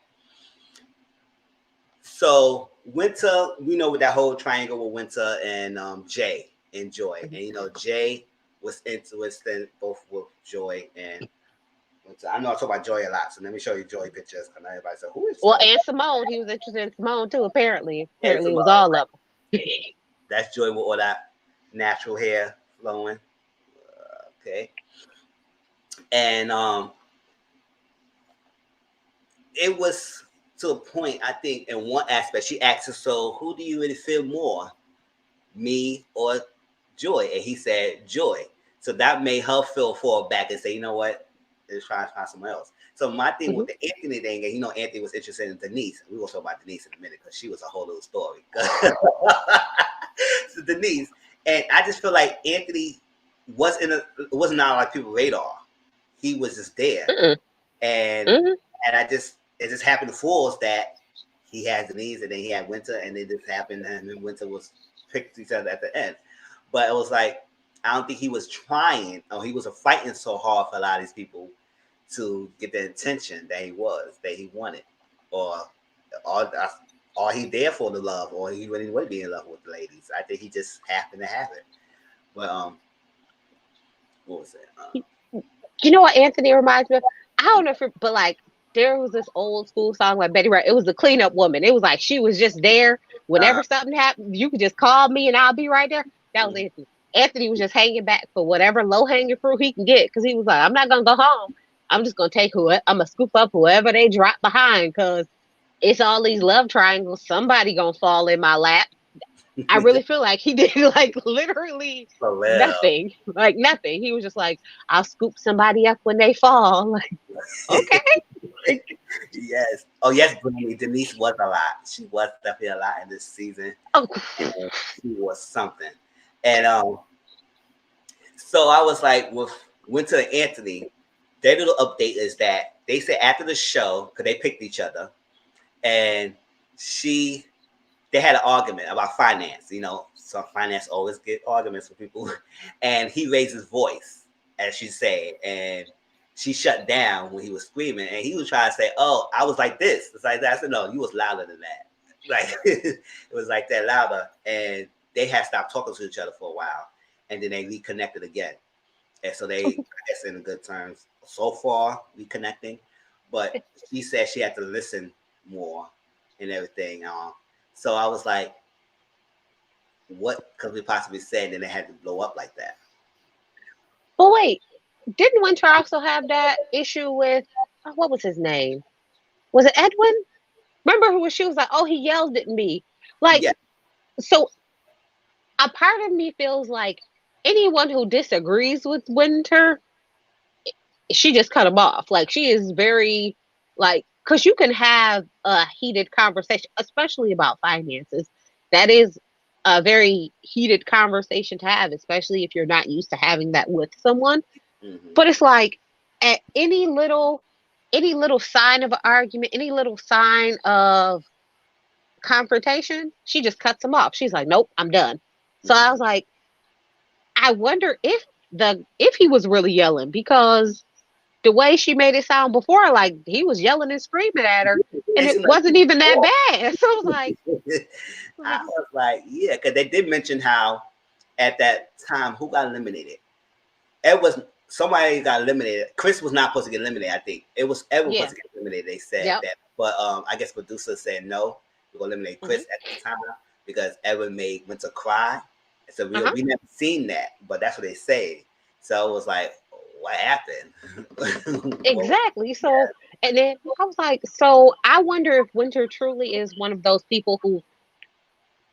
Speaker 1: So Winter, we know with that whole triangle with Winter and Jay and Joy, and Jay was interested both with Joy and Winter. I know I talk about Joy a lot, so let me show you Joy pictures. Because everybody said, "Who is
Speaker 2: Well,
Speaker 1: Joy?"
Speaker 2: and Simone, he was interested in Simone too. Apparently,
Speaker 1: And
Speaker 2: it was
Speaker 1: Simone,
Speaker 2: all
Speaker 1: right?
Speaker 2: of them.
Speaker 1: That's Joy with all that natural hair flowing. Okay, and it was to a point. I think in one aspect, she asked us, "So, who do you really feel more, me or Joy?" And he said, "Joy." So that made her feel fall back and say, "You know what? Let's try to find someone else." So my thing with
Speaker 2: Mhm.
Speaker 1: the Anthony thing, and Anthony was interested in Denise. We will talk about Denise in a minute because she was a whole little story. So Denise, and I just feel like Anthony wasn't on like people's radar. He was just there,
Speaker 2: Mm-mm.
Speaker 1: and
Speaker 2: Mhm.
Speaker 1: I just it just happened to fall that he had Denise and then he had Winter, and it just happened, and then Winter was picked each other at the end. But it was like I don't think he was trying, or he was fighting so hard for a lot of these people to get the attention that he wanted, or all he there for the love, or he really would be in love with the ladies. I think he just happened to have it. But what was it?
Speaker 2: You know what Anthony reminds me of? I don't know if it, but like there was this old school song by Betty Wright. It was the cleanup woman. It was like she was just there
Speaker 1: Uh,
Speaker 2: whenever something happened. You could just call me and I'll be right there. That was
Speaker 1: mm,
Speaker 2: Anthony. Anthony was just hanging back for whatever low hanging fruit he can get because he was like, I'm not gonna go home. I'm just gonna take who I'm gonna scoop up whoever they drop behind because it's all these love triangles. Somebody gonna fall in my lap. I really feel like he did like literally
Speaker 1: for real.
Speaker 2: nothing. Like nothing. He was just like, I'll scoop somebody up when they fall. Like, okay. Like,
Speaker 1: Yes. Oh yes, Brittany. Denise was a lot. She was definitely a lot in this season.
Speaker 2: oh,
Speaker 1: And she was something. And so I was like, with Winter and Anthony, their little update is that they said after the show, because they picked each other, and she they had an argument about finance. Some finance always get arguments with people, and he raised his voice, as she said, and she shut down when he was screaming, and he was trying to say, "Oh, I was like this." It's like that. I said, "No, you was louder than that." Like it was like that louder, and they had stopped talking to each other for a while, and then they reconnected again, and so they, I guess, in good terms so far, reconnecting. But she said she had to listen more and everything. So I was like, what could we possibly say? Then it had to blow up like that.
Speaker 2: but wait, didn't Winter also have that issue with what was his name? Was it Edwin? Remember who she was like, oh, he yelled at me. Like,
Speaker 1: Yeah.
Speaker 2: so a part of me feels like anyone who disagrees with Winter, she just cut him off. Like she is very like because you can have a heated conversation, especially about finances. That is a very heated conversation to have, especially if you're not used to having that with someone.
Speaker 1: Hmm.
Speaker 2: But it's like at any little sign of an argument, any little sign of confrontation, she just cuts him off. She's like, nope, I'm done. So I was
Speaker 1: Hmm.
Speaker 2: like, I wonder if he was really yelling because the way she made it sound before, like he was yelling and screaming at her, and
Speaker 1: It
Speaker 2: it
Speaker 1: seemed like
Speaker 2: wasn't even that bad. So I was
Speaker 1: I
Speaker 2: like,
Speaker 1: was like, yeah, because they did mention how at that time who got eliminated. It was somebody got eliminated. Chris was not supposed to get eliminated. I think it was Edward
Speaker 2: yeah,
Speaker 1: supposed to get eliminated. They said
Speaker 2: yep,
Speaker 1: that, but I guess producer said no. We're gonna eliminate
Speaker 2: hmm
Speaker 1: Chris at the time because Edward made Winter cry. So we
Speaker 2: uh-huh,
Speaker 1: we never seen that, but that's what they say. So it was like, what happened? Well,
Speaker 2: exactly.
Speaker 1: yeah.
Speaker 2: So and then I was like, so I wonder if Winter truly is one of those people who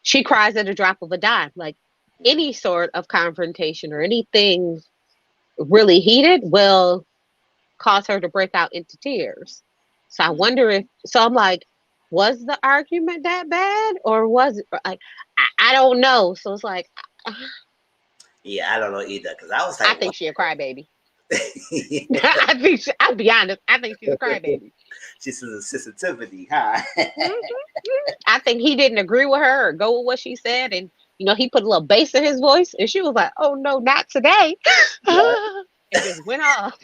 Speaker 2: she cries at a drop of a dime. Like any sort of confrontation or anything really heated will cause her to break out into tears. So I
Speaker 1: Mhm.
Speaker 2: wonder if so I'm like, was the argument that bad or was it like I don't know. So it's like
Speaker 1: Yeah, I don't know either because I was
Speaker 2: I
Speaker 1: like, what?
Speaker 2: think she a crybaby. I'll be honest. I think she's a crybaby.
Speaker 1: She's a sensitivity, huh?
Speaker 2: I think he didn't agree with her or go with what she said, and he put a little bass in his voice, and she was like, "Oh no, not today," and just went off.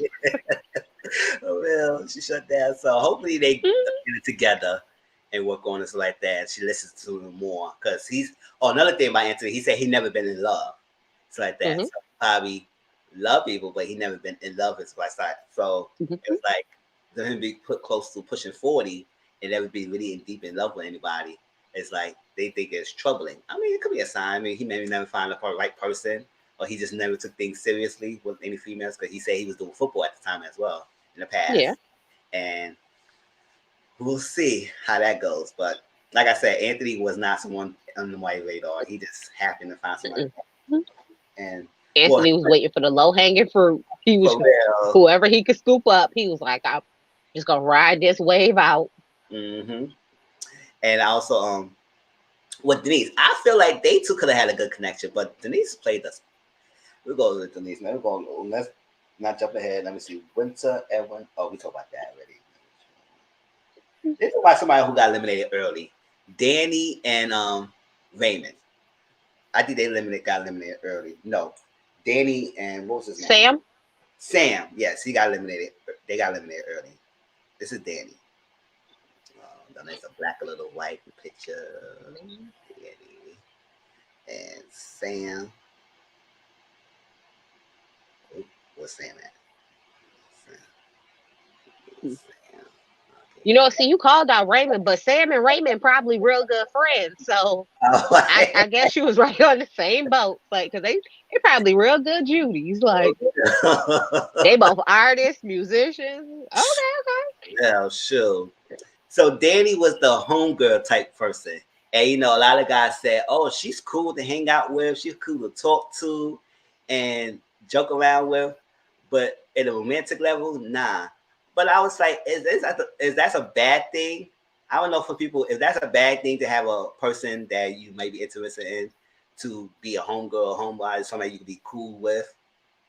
Speaker 1: Well, she shut down. So hopefully they get it together and work on us like that. She listens to him more because he's. Oh, another thing about Anthony, he said he never been in love. It's like that.
Speaker 2: Hmm.
Speaker 1: So probably love people, but he never been in love. Is what I thought. So it
Speaker 2: Hmm.
Speaker 1: was like for him to be put close to pushing 40 and never be really in deep in love with anybody. It's like they think it's troubling. I mean, it could be a sign. I mean, he maybe never find the right person, or he just never took things seriously with any females because he said he was doing football at the time as well in the
Speaker 2: Yeah.
Speaker 1: past. And we'll see how that goes. But like I said, Anthony was not someone on the white radar. He just happened to find somebody.
Speaker 2: Mm-mm.
Speaker 1: And well,
Speaker 2: Anthony was waiting for the low hanging fruit. He was
Speaker 1: for real.
Speaker 2: whoever he could scoop up. He was like, I'm just gonna ride this wave out.
Speaker 1: Hmm. And also, with Denise, I feel like they two could have had a good connection, but Denise played us. We'll go with Denise. Now we're going. Let's not jump ahead. Let me see. Winter, Edwin. Oh, we talked about that already. This is about somebody who got eliminated early. Danny and Raymond. I think got eliminated early. No, Danny and what was his name?
Speaker 2: Sam.
Speaker 1: Sam. Yes, he got eliminated. They got eliminated early. This is Danny. Then there's a black, a little white picture. Danny and Sam. Where's Sam at? Sam. Okay.
Speaker 2: You know, see, you called out Raymond, but Sam and Raymond probably real good friends. So I guess you was right on the same boat. Like, cause they probably real good Judies. Like they both artists, musicians. Okay, okay.
Speaker 1: Yeah, sure. So Danny was the homegirl type person. And a lot of guys said, oh, she's cool to hang out with, she's cool to talk to and joke around with. But at a romantic level, nah. But I was like, is that a bad thing? I don't know for people if that's a bad thing to have a person that you may be interested in to be a homegirl, homeboy, somebody you can be cool with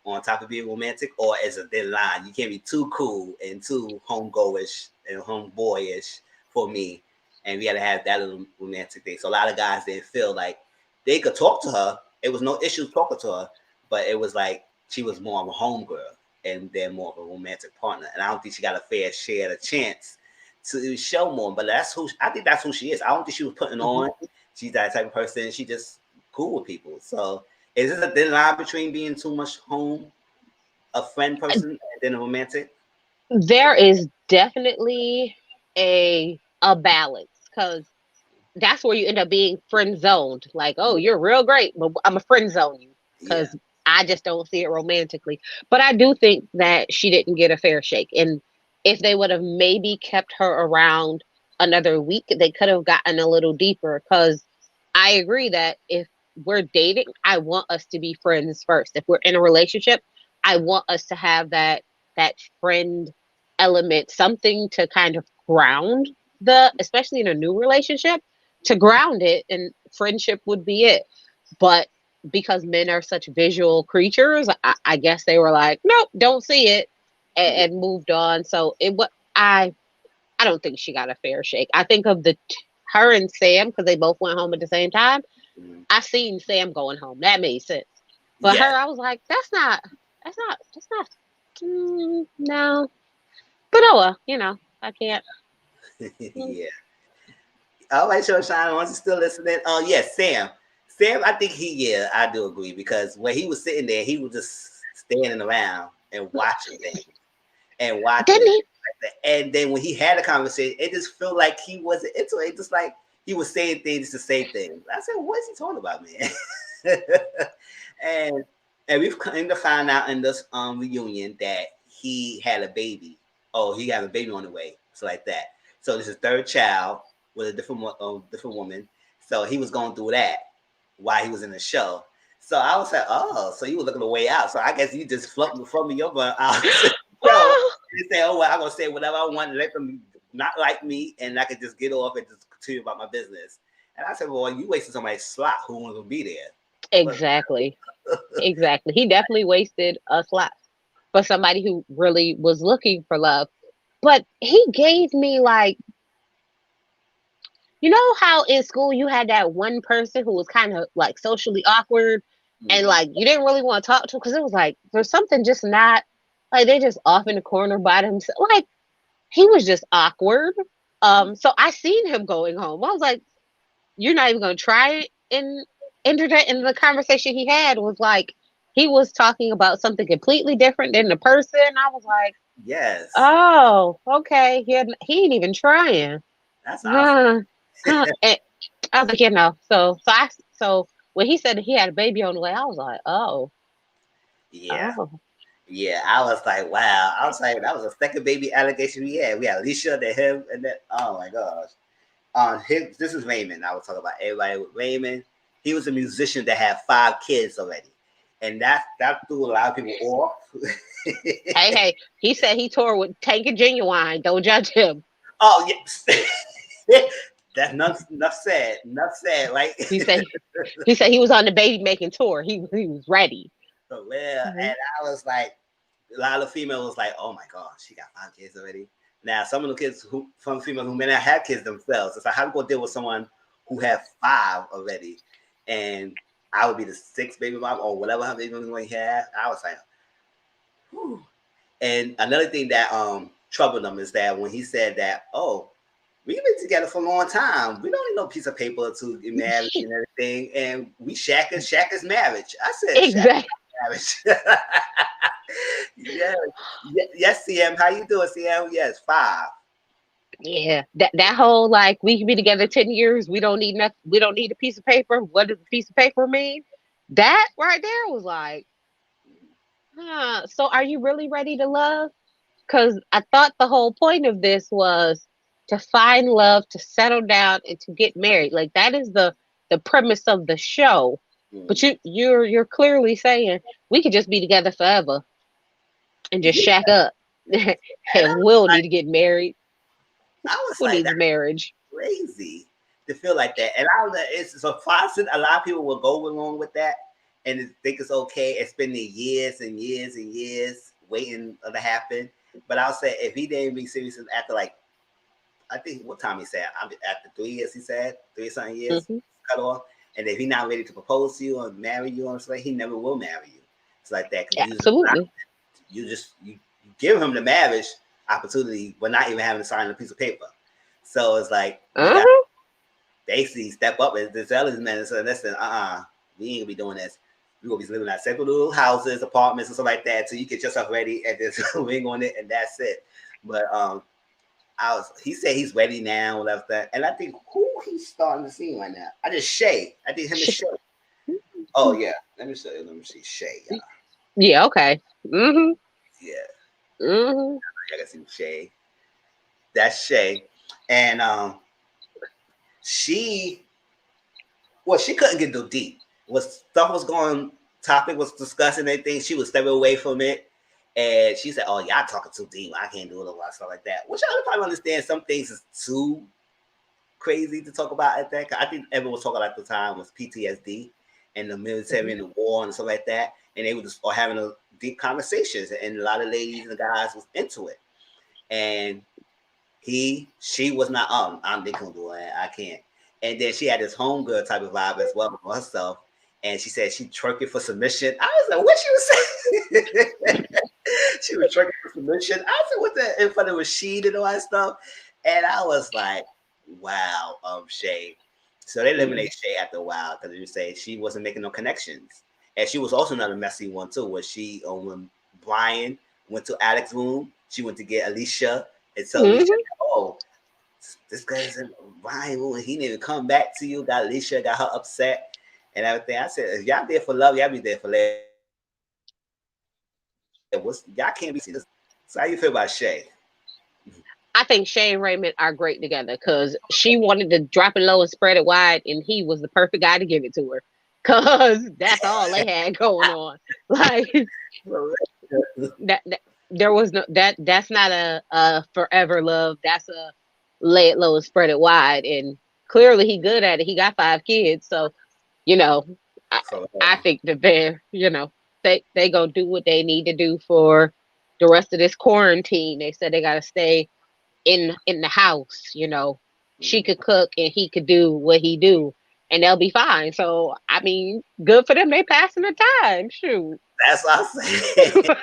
Speaker 1: on top of being romantic, or as a thin line. You can't be too cool and too homegoish and homeboyish for me. And we got to have that little romantic thing. So a lot of guys didn't feel like they could talk to her. It was no issue talking to her, but it was like she was more of a homegirl and then more of a romantic partner. And I don't think she got a fair share, a chance to show more. But I think that's who she is. I don't think she was putting on. She's that type of person. She just cool with people. So is this a thin line between being too much a friend person, and then a romantic?
Speaker 2: There is definitely a balance because that's where you end up being friend zoned. Like, oh, you're real great, but I'm a friend zone you
Speaker 1: Yeah.
Speaker 2: because I just don't see it romantically. But I do think that she didn't get a fair shake. And if they would have maybe kept her around another week, they could have gotten a little deeper. Because I agree that if we're dating, I want us to be friends first. If we're in a relationship, I want us to have that friend element, something to kind of ground especially in a new relationship, to ground it, and friendship would be it. But because men are such visual creatures, I guess they were like, nope, don't see it,
Speaker 1: Yeah.
Speaker 2: and moved on. So I don't think she got a fair shake. I think of her and Sam, because they both went home at the same time.
Speaker 1: Mhm.
Speaker 2: I seen Sam going home. That made sense. But her,
Speaker 1: Yes.
Speaker 2: I was like, that's not, no. But oh well, I can't. Mm.
Speaker 1: Yeah. All right, Shine, once you still listening. Oh, yes, Sam. Sam, I think yeah, I do agree because when he was sitting there, he was just standing around and watching things and watching
Speaker 2: Didn't
Speaker 1: it.
Speaker 2: he?
Speaker 1: And then when he had a conversation, it just felt like he wasn't into it. Just like he was saying things to say things. I said, what is he talking about, man? and and we've come to find out in this reunion that he had a baby. Oh, he got a baby on the way. So like that. So this is third child with a different woman. So he was going through that while he was in the show. So I was like, oh, so you were looking a way out. So I guess you just floating from me over show.
Speaker 2: Well,
Speaker 1: You say, oh well, I'm gonna say whatever I want, let them not like me, and I could just get off and just continue about my business. And I said, well, you wasted somebody's slot who was gonna be there. But
Speaker 2: exactly. Exactly. He definitely wasted a slot for somebody who really was looking for love. But he gave me like, you know how in school you had that one person who was kind of like socially awkward, and
Speaker 1: mhm.
Speaker 2: like you didn't really want to talk to because it was like there's something just not, like they're just off in the corner by themselves. Like he was just awkward. So I seen him going home. I was like, "You're not even gonna try it?" And internet and the conversation he had was like he was talking about something completely different than the person. I was like,
Speaker 1: Yes,
Speaker 2: "Oh, okay." He ain't even trying.
Speaker 1: that's awesome.
Speaker 2: Huh, huh. And I was like, so when he said he had a baby on the way, I was like, "Oh,
Speaker 1: Yeah.
Speaker 2: oh."
Speaker 1: Yeah, I was like, wow. I was like, that was a second baby allegation we had. We had Alicia, then him, and then oh my gosh. This is Raymond. I was talking about everybody with Raymond. He was a musician that had 5 kids already, and that threw a lot of people off.
Speaker 2: Hey, hey, he said he toured with Tank and Genuine. Don't judge him.
Speaker 1: Oh yes, that's enough said. Enough said. Right.
Speaker 2: He said he said he was on the baby making tour. He was ready.
Speaker 1: So, well,
Speaker 2: Mhm.
Speaker 1: and I was like, a lot of females was like, "Oh my gosh, she got 5 kids already." Now, some of the kids who from females who may not have kids themselves, it's like how to go deal with someone who have 5 already, and I would be the 6th baby mom or whatever how baby mom he had. I was like, whew. And another thing that troubled them is that when he said that, oh, we've been together for a long time. We don't need no piece of paper to get married and everything. And we Shaq is marriage. I said Shaq
Speaker 2: Exactly.
Speaker 1: marriage. Yes. Yes, CM. How you doing, CM? Yes, 5.
Speaker 2: Yeah. That whole like we can be together 10 years. We don't need nothing. We don't need a piece of paper. What does a piece of paper mean? That right there was like, huh. So are you really ready to love? Because I thought the whole point of this was to find love, to settle down, and to get married. Like that is the premise of the show. But
Speaker 1: Mm.
Speaker 2: you're clearly saying we could just be together forever and just
Speaker 1: Yeah,
Speaker 2: shack up,
Speaker 1: and
Speaker 2: and we'll need to get married.
Speaker 1: I was
Speaker 2: Who
Speaker 1: like,
Speaker 2: needs
Speaker 1: that's
Speaker 2: marriage?
Speaker 1: crazy to feel like that. And I don't know, it's so constant. A lot of people will go along with that and think it's okay and spending years and years and years waiting to happen. But I'll say if he didn't be serious after like I think what time he said after 3 years he said 3 something years
Speaker 2: Hmm.
Speaker 1: cut off, and if he's not ready to propose to you or marry you or something, he never will marry you. It's like that because
Speaker 2: Absolutely.
Speaker 1: you give him the marriage opportunity, but not even having to sign a piece of paper. So it's like you got
Speaker 2: Uh-huh.
Speaker 1: basically step up and tell his man and say, listen, we ain't gonna be doing this. We're gonna be living in separate little houses, apartments, and stuff like that. So you get yourself ready and just ring on it, and that's it. But he said he's ready now, whatever that. And I think who he's starting to see right now. I just Shay. I think him and Shay. Oh yeah, let me show you. Let me see Shay.
Speaker 2: Yeah. Okay. Hmm.
Speaker 1: Yeah,
Speaker 2: Hmm.
Speaker 1: I can see Shay. That's Shay, and she she couldn't get too deep. Was stuff was going, topic was discussing anything. She was stepping away from it, and she said, "Oh, y'all talking too deep. I can't do it a lot of stuff like that." Which I would probably understand. Some things is too crazy to talk about at that. I think everyone was talking about at the time was PTSD and the military and the war and stuff like that, and they were just all having a deep conversations, and a lot of ladies and guys was into it, and she was not. I'm they gonna do it. I can't. And then she had this homegirl type of vibe as well for herself. And she said she twerking for submission. I was like, what she was saying? She was twerking for submission. I said, what the in front of Rashid and all that stuff. And I was like, wow, Shay. So they
Speaker 2: Hmm.
Speaker 1: eliminated Shay after a while because you say she wasn't making no connections. And she was also another messy one too, where she when Brian went to Alex's room, she went to get Alicia and so Alicia,
Speaker 2: Hmm.
Speaker 1: oh, this guy's in Ryan, he didn't even come back to you. Got Alicia, got her upset and everything. I said, if y'all there for love, y'all be there for later. Y'all can't be see this. So how you feel about Shay?
Speaker 2: I think Shay and Raymond are great together because she wanted to drop it low and spread it wide, and he was the perfect guy to give it to her. Cause that's all they had going on. Like that there was no that's not a forever love. That's a lay it low and spread it wide. And clearly he good at it. He got 5 kids, so you know, I,
Speaker 1: For
Speaker 2: I think that they gonna do what they need to do for the rest of this quarantine. They said they gotta stay in the house. She could cook and he could do what he do, and they'll be fine. So I mean, good for them. They passing the time. Shoot.
Speaker 1: that's what I said.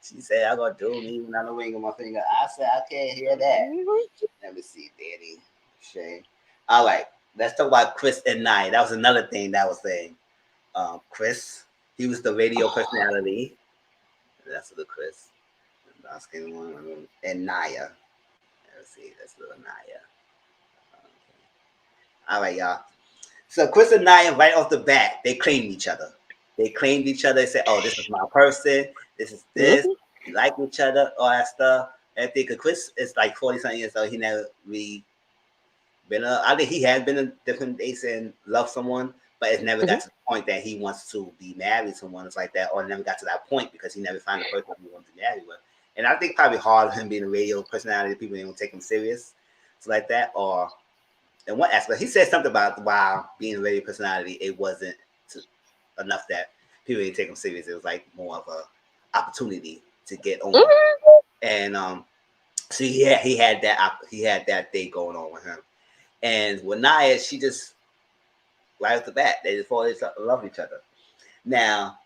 Speaker 1: She said, "I'm gonna do me not a ring on my finger." I said, "I can't hear that."
Speaker 2: Mhm.
Speaker 1: Let me see, Danny Shay. All right, let's talk about Chris and Nia. That was another thing that was saying. Chris, he was the radio personality. That's the Chris. Asking one and Nia. Let's see, that's little Nia. All right, y'all. So Chris and Nia, right off the bat, they claimed each other. They claimed each other. They said, "Oh, this is my person. This is this.
Speaker 2: Mhm.
Speaker 1: We like each other. All that stuff." And I think Chris is like 40 something years old. He never really been a. I think he has been in different dates and loved someone, but it never got
Speaker 2: Mhm.
Speaker 1: to the point that he wants to be married to someone. It's like that, or it never got to that point because he never found the person he wanted to marry with. And I think probably hard him being a radio personality, people don't take him serious, so like that, or in one aspect, he said something about while being a radio personality, it wasn't to, enough that people didn't take him serious. It was like more of a opportunity to get on,
Speaker 2: Mhm.
Speaker 1: and so yeah, he had that thing going on with him. And with Nia, she just right off the bat, they just fall in love with each other. Now,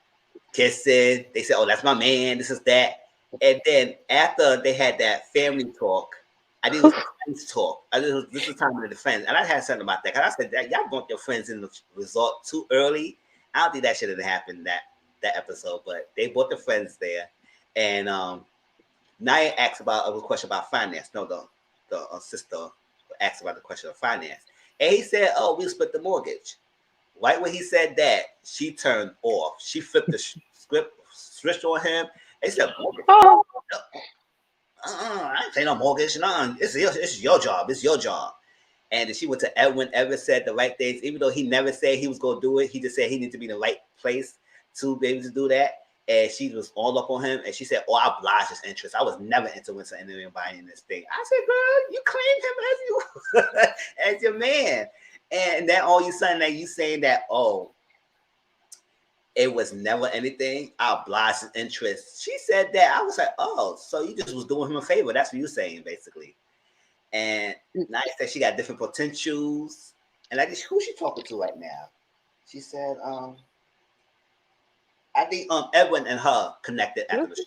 Speaker 1: kissing, they said, "Oh, that's my man. This is that." And then after they had that family talk, I think it was the friends talk. This is time of the friends, and I had something about that because I said that y'all brought your friends in the resort too early. I don't think that should have happened that episode, but they brought the friends there, and Nia asked about a question about finance. No, the sister asked about the question of finance, and he said, "Oh, we split the mortgage." Right when he said that, she turned off. She flipped the script, switched on him. They said, "Mortgage?
Speaker 2: Oh,
Speaker 1: I ain't paying no mortgage. No, it's your job. It's your job." And then she went to Edwin. Edwin said the right things, even though he never said he was going to do it. He just said he needed to be in the right place to be able to do that. And she was all up on him. And she said, "Oh, I obliged his interest. I was never influencing anyone buying this thing." I said, "Girl, you claimed him as you as your man." And then all you sudden that you saying that, "Oh, it was never anything. I obliged his interest." She said that. I was like, "Oh, so you just was doing him a favor." That's what you're saying, basically. And Nice said she got different potentials. And like, who she talking to right now? She said, I think Edwin and her connected after the show.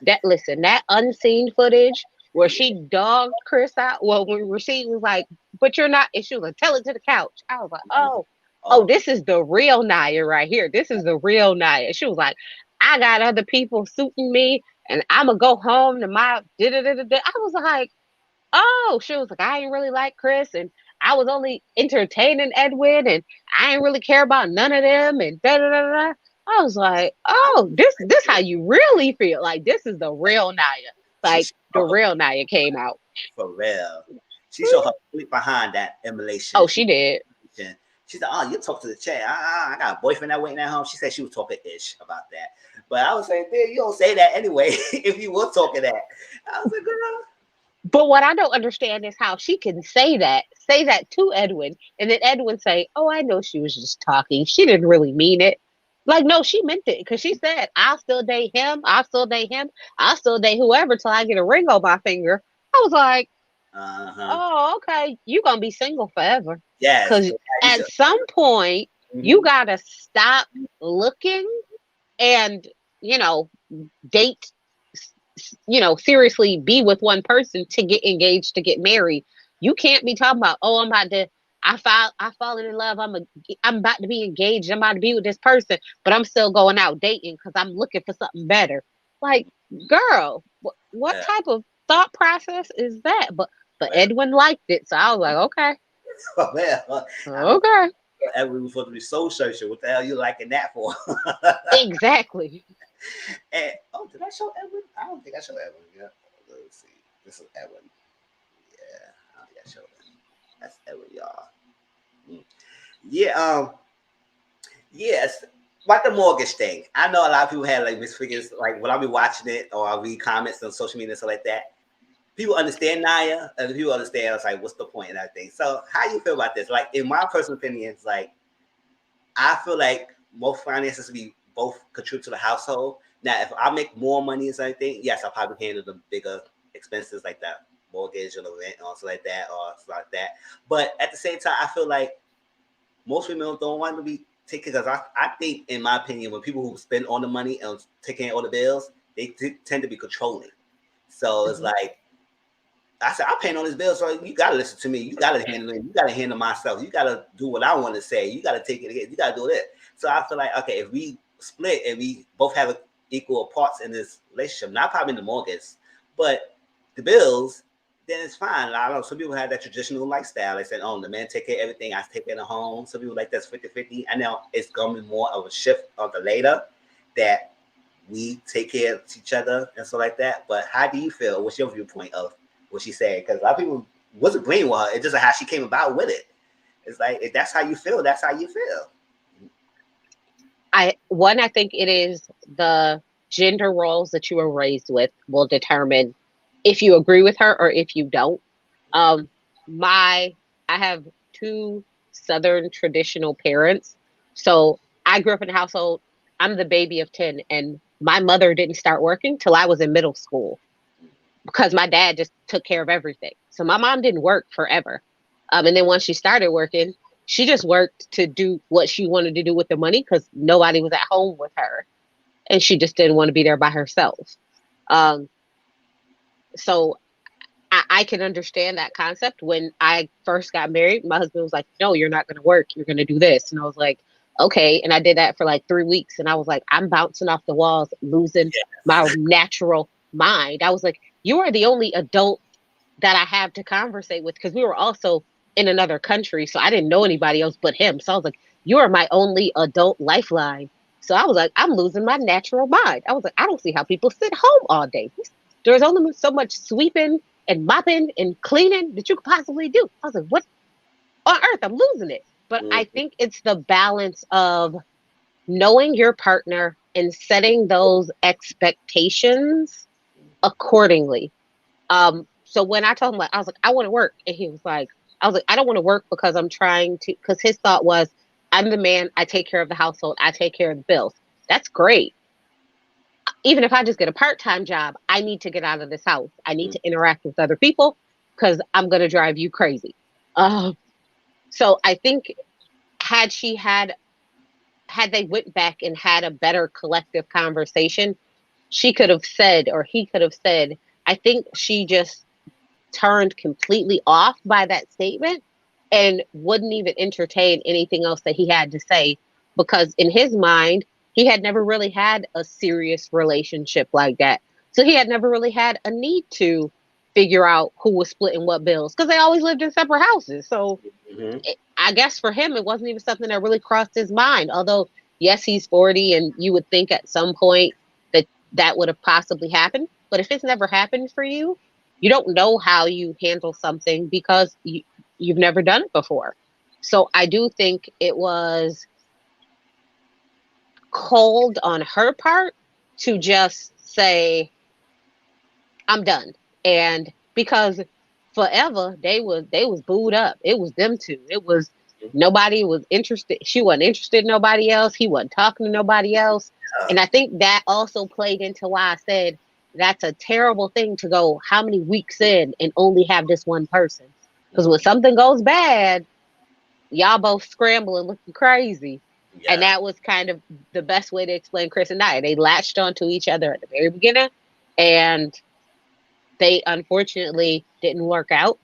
Speaker 2: that listen, that unseen footage where she dogged Chris out. Well, when Rasheed was like, "But you're not," and she was like, "Tell it to the couch." I was like, "Oh, oh,
Speaker 1: Oh,
Speaker 2: this is the real Naya right here. This is the real Naya." She was like, "I got other people suiting me, and I'm gonna go home to my da da da da." I was like, "Oh," she was like, "I ain't really like Chris, and I was only entertaining Edwin, and I ain't really care about none of them, and da da da da." I was like, "Oh, this how you really feel? Like this is the real Naya.
Speaker 1: she
Speaker 2: Like the
Speaker 1: showed her
Speaker 2: real Naya came out."
Speaker 1: for real. She showed her complete behind that
Speaker 2: Oh,
Speaker 1: emulation.
Speaker 2: she did.
Speaker 1: She said, "Oh, you talk to the chat. I got a boyfriend that waiting at home." She said she was talking ish about that. But I was saying, "Dude, you don't say that anyway." If you were talking that, I was like, "Girl."
Speaker 2: But what I don't understand is how she can say that to Edwin, and then Edwin say, "Oh, I know she was just talking. She didn't really mean it." Like, no, she meant it because she said, "I'll still date him. I'll still date him. I'll still date whoever till I get a ring on my finger." I was like,
Speaker 1: Uh huh.
Speaker 2: "Oh, okay. You gonna be single forever?"
Speaker 1: Yes.
Speaker 2: Because
Speaker 1: You
Speaker 2: at
Speaker 1: should.
Speaker 2: some point you
Speaker 1: Mm-hmm.
Speaker 2: gotta stop looking and you know date seriously be with one person to get engaged to get married. You can't be talking about, "Oh, I'm about to I fallen in love. I'm about to be engaged. I'm about to be with this person, but I'm still going out dating because I'm looking for something better." Like, girl, what
Speaker 1: Yeah.
Speaker 2: type of thought process is that? But
Speaker 1: Well,
Speaker 2: Edwin liked it, so I was like, okay,
Speaker 1: well, I mean,
Speaker 2: okay,
Speaker 1: Edwin was supposed to be soul searching. What the hell you liking that for?
Speaker 2: exactly.
Speaker 1: And did I show Edwin? I don't think I showed Edwin. Yeah. Let's see. This is Edwin. Yeah, I don't think I showed him. That's Edwin, y'all. Mm. Yeah. Yes. About the mortgage thing, I know a lot of people had like mixed figures. Like when I be watching it or I read comments on social media and stuff like that, people understand Naya and people understand. It's like, what's the point and everything. So, how you feel about this? Like, in my personal opinion, it's like I feel like most finances be both contribute to the household. Now, if I make more money or something, yes, I'll probably handle the bigger expenses like that mortgage or the rent or something like that or stuff like that. But at the same time, I feel like most women don't want to be. take it, because I think, in my opinion, when people who spend all the money and taking all the bills, they tend to be controlling. So it's
Speaker 2: Mhm.
Speaker 1: like, I said, I'm paying all this bill, so you gotta listen to me. You gotta handle it. You gotta handle myself. You gotta do what I want to say. You gotta take it. You gotta do it. So I feel like, okay, if we split and we both have equal parts in this relationship, not probably in the mortgage, but the bills, then it's fine. I don't know. Some people have that traditional lifestyle. They said, oh, the man take care of everything. I take care of the home. Some people like that's 50-50. I know it's going to be more of a shift of the later that we take care of each other and stuff like that. But how do you feel? What's your viewpoint of what she said? Because a lot of people wasn't agreeing with her. It's just how she came about with it. It's like, if that's how you feel, that's how you feel.
Speaker 2: I think it is the gender roles that you were raised with will determine if you agree with her or if you don't. Um, my I have two Southern traditional parents, so I grew up in a household. I'm the baby of 10, and my mother didn't start working till I was in middle school because my dad just took care of everything. So my mom didn't work forever. And then once she started working, she just worked to do what she wanted to do with the money because nobody was at home with her. And she just didn't want to be there by herself. Um, so I can understand that concept. When I first got married, my husband was like, no, you're not going to work. You're going to do this. And I was like, okay. And I did that for like 3 weeks. And I was like, I'm bouncing off the walls, losing my
Speaker 1: Yes.
Speaker 2: natural mind. I was like, you are the only adult that I have to conversate with because we were also in another country. So I didn't know anybody else but him. So I was like, you are my only adult lifeline. So I was like, I'm losing my natural mind. I was like, I don't see how people sit home all day. There's only so much sweeping and mopping and cleaning that you could possibly do. I was like, what on earth? I'm losing it. But I
Speaker 1: Mm-hmm.
Speaker 2: think it's the balance of knowing your partner and setting those expectations accordingly. So when I told him, like, I was like, I want to work, and he was like, I was like, I don't want to work because I'm trying to. Because his thought was, I'm the man. I take care of the household. I take care of the bills. That's great. Even if I just get a part-time job, I need to get out of this house. I need to interact with other people because I'm gonna drive you crazy. Uh, so I think had she had they went back and had a better collective conversation, she could have said, or he could have said, I think she just turned completely off by that statement and wouldn't even entertain anything else that he had to say because in his mind he had never really had a serious relationship like that, so he had never really had a need to figure out who was splitting what bills because they always lived in separate houses. So
Speaker 1: Mm-hmm.
Speaker 2: I guess for him it wasn't even something that really crossed his mind, although yes, he's 40 and you would think at some point that that would have possibly happened. But if it's never happened for you, you don't know how you handle something because you've never done it before. So I do think it was cold on her part to just say, I'm done. And because forever they was booed up. It was them two. It was nobody was interested. She wasn't interested in nobody else. He wasn't talking to nobody else. And I think that also played into why I said that's a terrible thing to go how many weeks in and only have this one person. Because when something goes bad, y'all both scramble and looking crazy. And
Speaker 1: Yes.
Speaker 2: that was kind of the best way to explain Chris and I. They latched onto each other at the very beginning, and they unfortunately didn't work out.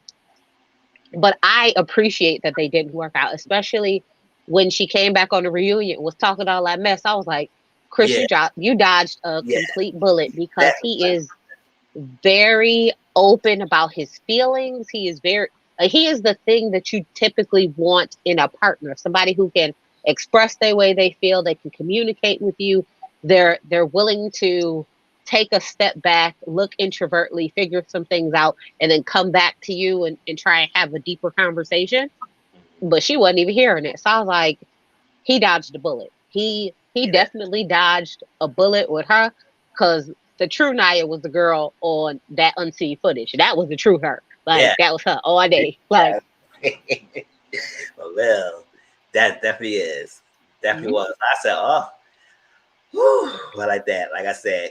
Speaker 2: But I appreciate that they didn't work out, especially when she came back on the reunion and was talking all that mess. I was like, Chris,
Speaker 1: Yeah.
Speaker 2: you dodged a
Speaker 1: Yeah.
Speaker 2: complete bullet because
Speaker 1: That.
Speaker 2: he is very open about his feelings. He is very he is the thing that you typically want in a partner, somebody who can express their way they feel, they can communicate with you. They're willing to take a step back, look introvertly, figure some things out, and then come back to you and try and have a deeper conversation. But she wasn't even hearing it. So I was like, he dodged a bullet. He
Speaker 1: Yeah.
Speaker 2: definitely dodged a bullet with her because the true Naya was the girl on that unseen footage. That was the true her. Like
Speaker 1: Yeah.
Speaker 2: that was her all day. Like,
Speaker 1: Yeah. Well, that definitely is. Definitely
Speaker 2: mhm.
Speaker 1: was. I said, oh, whew, well, like that. Like I said,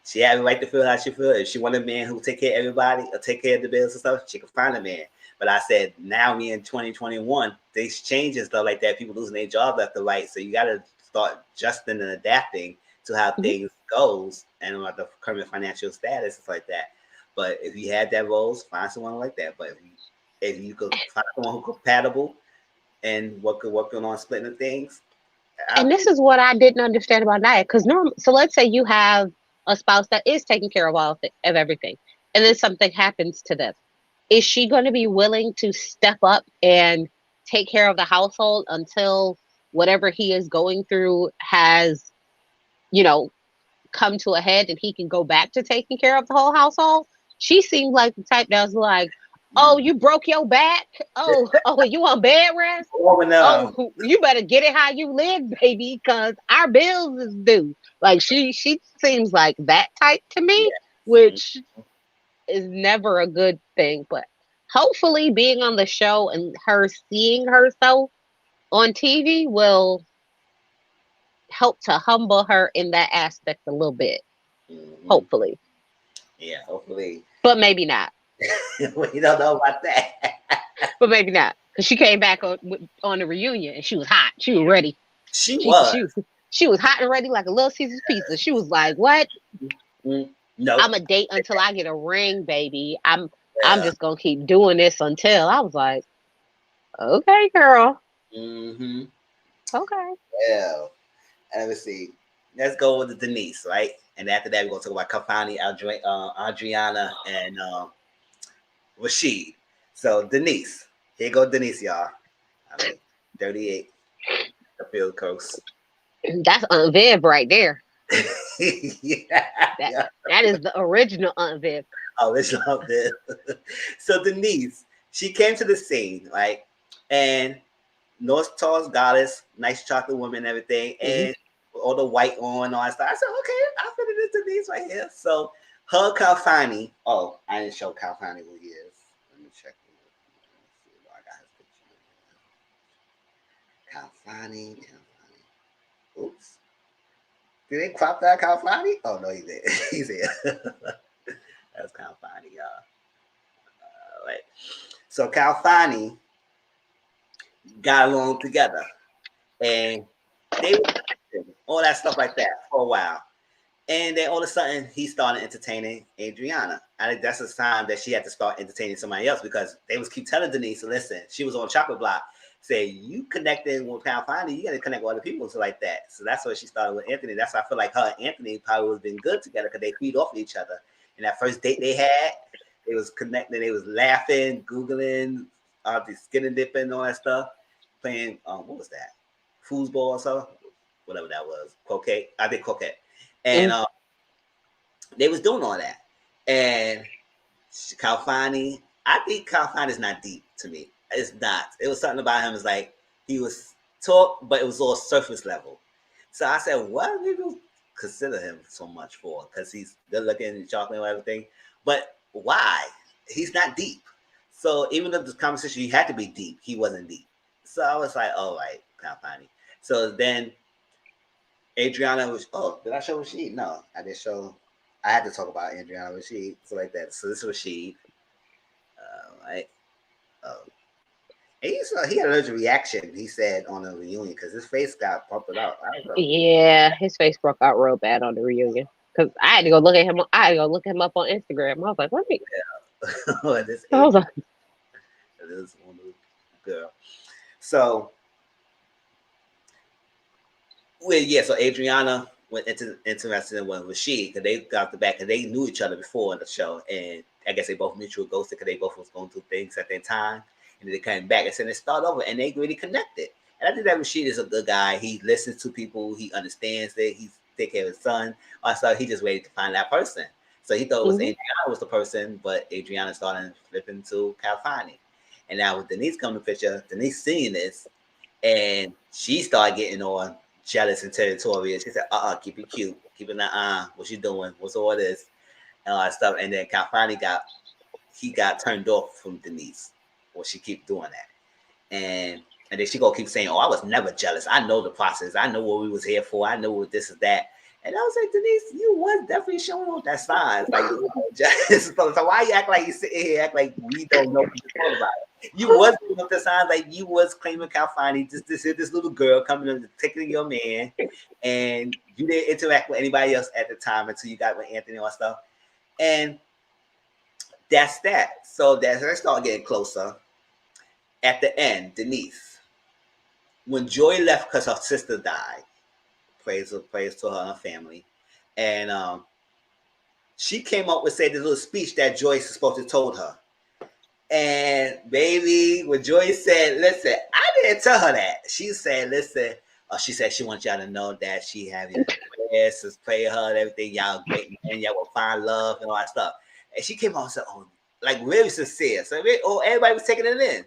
Speaker 1: she had the right to feel how she feel. If she want a man who take care of everybody or take care of the bills and stuff, she can find a man. But I said now we in 2021, things change and stuff like that. People losing their job left to right, so you got to start adjusting and adapting to how
Speaker 2: Mhm.
Speaker 1: things goes and what the current financial status is like that. But if you had that roles, find someone like that. But if you could find someone who compatible and working on splitting the things, I'll
Speaker 2: And
Speaker 1: be
Speaker 2: this is what I didn't understand about Nia, because so let's say you have a spouse that is taking care of of everything, and then something happens to them. Is she going to be willing to step up and take care of the household until whatever he is going through has, you know, come to a head and he can go back to taking care of the whole household? She seemed like the type that was like, "Oh, you broke your back? Oh, you on bed rest?
Speaker 1: warming
Speaker 2: Oh,
Speaker 1: up.
Speaker 2: you better get it how you live, baby, because our bills is due." Like she seems like that type to me,
Speaker 1: Yes.
Speaker 2: which is never a good thing. But hopefully, being on the show and her seeing herself on TV will help to humble her in that aspect a little bit.
Speaker 1: Mm-hmm.
Speaker 2: Hopefully,
Speaker 1: Yeah, hopefully.
Speaker 2: but maybe not.
Speaker 1: We don't know about that.
Speaker 2: But maybe not, because she came back on the reunion and she was hot. She was ready.
Speaker 1: She
Speaker 2: She
Speaker 1: was.
Speaker 2: she she was hot and ready like a Little Caesars pizza. She was like, "What?
Speaker 1: Nope.
Speaker 2: I'm a date until I get a ring, baby. I'm
Speaker 1: Yeah.
Speaker 2: just gonna keep doing this until." I was like, "Okay, girl.
Speaker 1: Mm-hmm.
Speaker 2: Okay."
Speaker 1: Yeah. And let's see. Let's go with the Denise, right? And after that, we're gonna talk about Kafani, Adriana, and Rashid. So Denise, here go Denise, y'all. I mean, 38, the field coast.
Speaker 2: That's Aunt Viv right there.
Speaker 1: Yeah,
Speaker 2: That
Speaker 1: yeah.
Speaker 2: that is the original Aunt Viv.
Speaker 1: I always loved it. So Denise, she came to the scene, right? And North Tall's goddess, nice chocolate woman, and everything,
Speaker 2: Mhm.
Speaker 1: and all the white on, all that stuff. I said, okay, I fit it into these right here. So her Kalfani. Oh, I didn't show Kalfani who he is. Let me check. Let me see. I got his picture. Kalfani, Kalfani. Oops. Did they crop that Kalfani? Oh no, he did. He's here. That's Kalfani, y'all. All right. So Kalfani got along together, and they were all that stuff like that for a while. And then all of a sudden, he started entertaining Adriana. I think that's the time that she had to start entertaining somebody else because they was keep telling Denise, listen, she was on Chocolate Block, say, you connected with Pound Finding, you got to connect with other people so like that. So that's why she started with Anthony. That's why I feel like her and Anthony probably would have been good together because they feed off of each other. And that first date they had, they was connecting, they was laughing, Googling, the skin and dipping and all that stuff, playing, what was that? Foosball or so? Whatever that was. Croquet. I did croquet. And
Speaker 2: Mm.
Speaker 1: they was doing all that. And Kalfani, I think Kalfani is not deep to me. It's not. It was something about him. It's like he was talk, but it was all surface level. So I said, what do people consider him so much for? Because he's good looking, chocolate, and everything. But why? He's not deep. So even though the conversation he had to be deep, he wasn't deep. So I was like, all right, Kalfani. So then Adriana was. Oh, did I show Rashid? No, I didn't show. I had to talk about Adriana Rashid, so like that. So this was Rashid, right? Oh, and he had an allergic reaction. He said on the reunion because his face got pumped out. I was like,
Speaker 2: Yeah, his face broke out real bad on the reunion. Cause I had to go look at him. I had to go look him up on Instagram. I was like, "Let me."
Speaker 1: oh, this
Speaker 2: I was
Speaker 1: Adriana,
Speaker 2: like,
Speaker 1: this one girl. So well, yeah. So Adriana went interested in one with Rashid because they got the back and they knew each other before in the show, and I guess they both mutual ghosted because they both was going through things at that time, and then they came back and said they start over, and they really connected. And I think that Rashid is a good guy. He listens to people. He understands that he's take care of his son. Also, he just waited to find that person. So he thought it was
Speaker 2: mhm.
Speaker 1: Adriana was the person, but Adriana started flipping to Calfani. And now with Denise coming to the picture, Denise seeing this, and she started getting on jealous and territorial. She said, keep it cute. Keep it what you doing? What's all this? And all that stuff. And then Calfani got turned off from Denise. Or she keep doing that. And then she gonna keep saying, "Oh, I was never jealous. I know the process. I know what we was here for. I know what this is that." And I was like, Denise, you was definitely showing off that signs. Like, you know, jealous. So why you act like you sitting here act like we don't know what you're talking about? You was doing up the signs like you was claiming Calfani. This little girl coming and taking your man, and you didn't interact with anybody else at the time until you got with Anthony or stuff. And that's that. So that's let's start getting closer. At the end, Denise, when Joy left because her sister died, praise to her and her family, and she came up with say this little speech that Joyce is supposed to told her. And baby, when Joy said, listen, I didn't tell her that. She said, listen, she said she wants y'all to know that she have your prayers, to pray her and everything. Y'all great men, y'all will find love and all that stuff. And she came out and said, oh, like really sincere. So everybody was taking it in.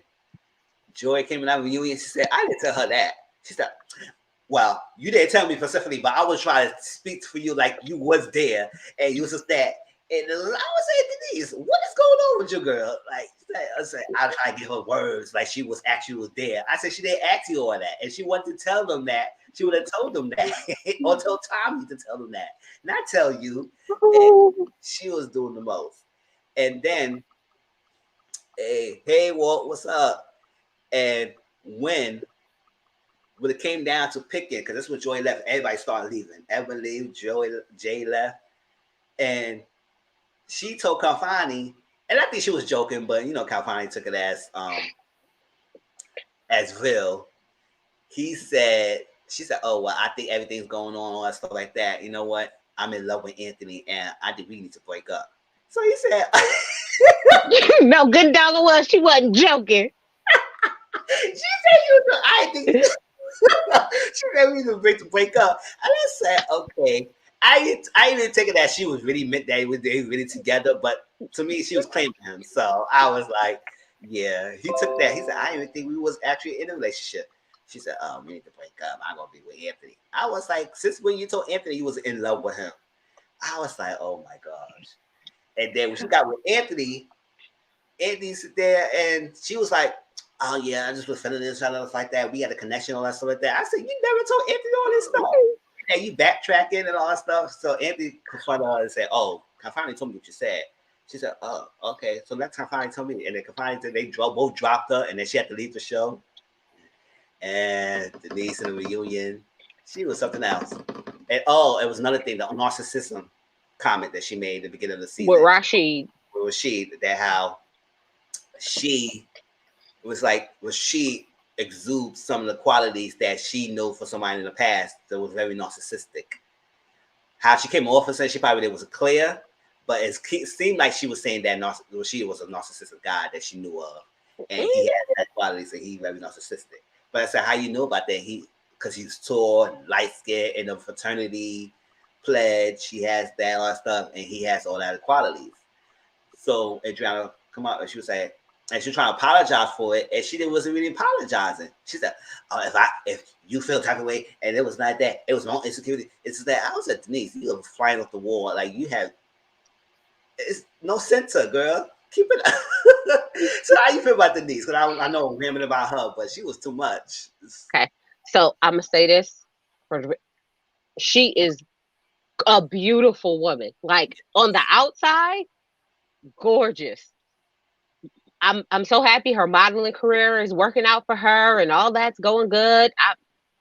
Speaker 1: Joy came in our reunion. She said, I didn't tell her that. She said, well, you didn't tell me specifically, but I was trying to speak for you like you was there and you was just that. And I was saying, Denise, what is going on with your girl? Like, I said, I was trying to give her words like she was actually was there. I said she didn't ask you all that, and she wanted to tell them that. She would have told them that, or told Tommy to tell them that, not tell you. And she was doing the most. And then, hey, Walt, what's up? And when it came down to picking, because that's when Joy left, everybody started leaving. Evan left, Jay left, and she told Calfani, and I think she was joking, but you know, Calfani took it as real. She said, oh, well, I think everything's going on, all that stuff like that. You know what? I'm in love with Anthony, and I think we need to break up. So he said,
Speaker 2: no, good dollar was she wasn't joking.
Speaker 1: She said, I think she said we need to break up. And I said, okay. I didn't take it that she was really meant that they were really together, but to me, she was claiming him. So I was like, yeah, he took that. He said, I didn't even think we was actually in a relationship. She said, oh, we need to break up. I'm going to be with Anthony. I was like, since when you told Anthony you was in love with him? I was like, oh my gosh. And then when she got with Anthony sit there and she was like, oh yeah, I just was feeling this and stuff like that. We had a connection, all that stuff like that. I said, you never told Anthony all this stuff. And you backtracking and all that stuff. So Anthony confronted her and said, oh, Calfani told me what you said. She said, oh, okay. So let Calfani tell me. And then Calfani said they both dropped her and then she had to leave the show. And Denise in the reunion, she was something else. And it was another thing, the narcissism comment that she made at the beginning of the season.
Speaker 2: With Rashid.
Speaker 1: With Rashid, that how she exudes some of the qualities that she knew for somebody in the past that was very narcissistic. How she came off and said she probably was clear, but it seemed like she was saying that she was a narcissistic guy that she knew of, and he had that quality, so he's very narcissistic. But I said, how you know about that? Because he's tall, light skinned, in the fraternity pledge, he has that all that stuff, and he has all that qualities. So Adriana come out and she was saying, and she was trying to apologize for it, and she wasn't really apologizing. She said, "Oh, if you feel type of way, and it was not that, it was my own insecurity. It's that." I was like, Denise, you are flying off the wall. Like it's no center, girl. Keep it up. So how you feel about Denise? Because I know I'm rambling about her, but she was too much.
Speaker 2: Okay, so I'm gonna say this: she is a beautiful woman. Like on the outside, gorgeous. I'm so happy her modeling career is working out for her and all that's going good.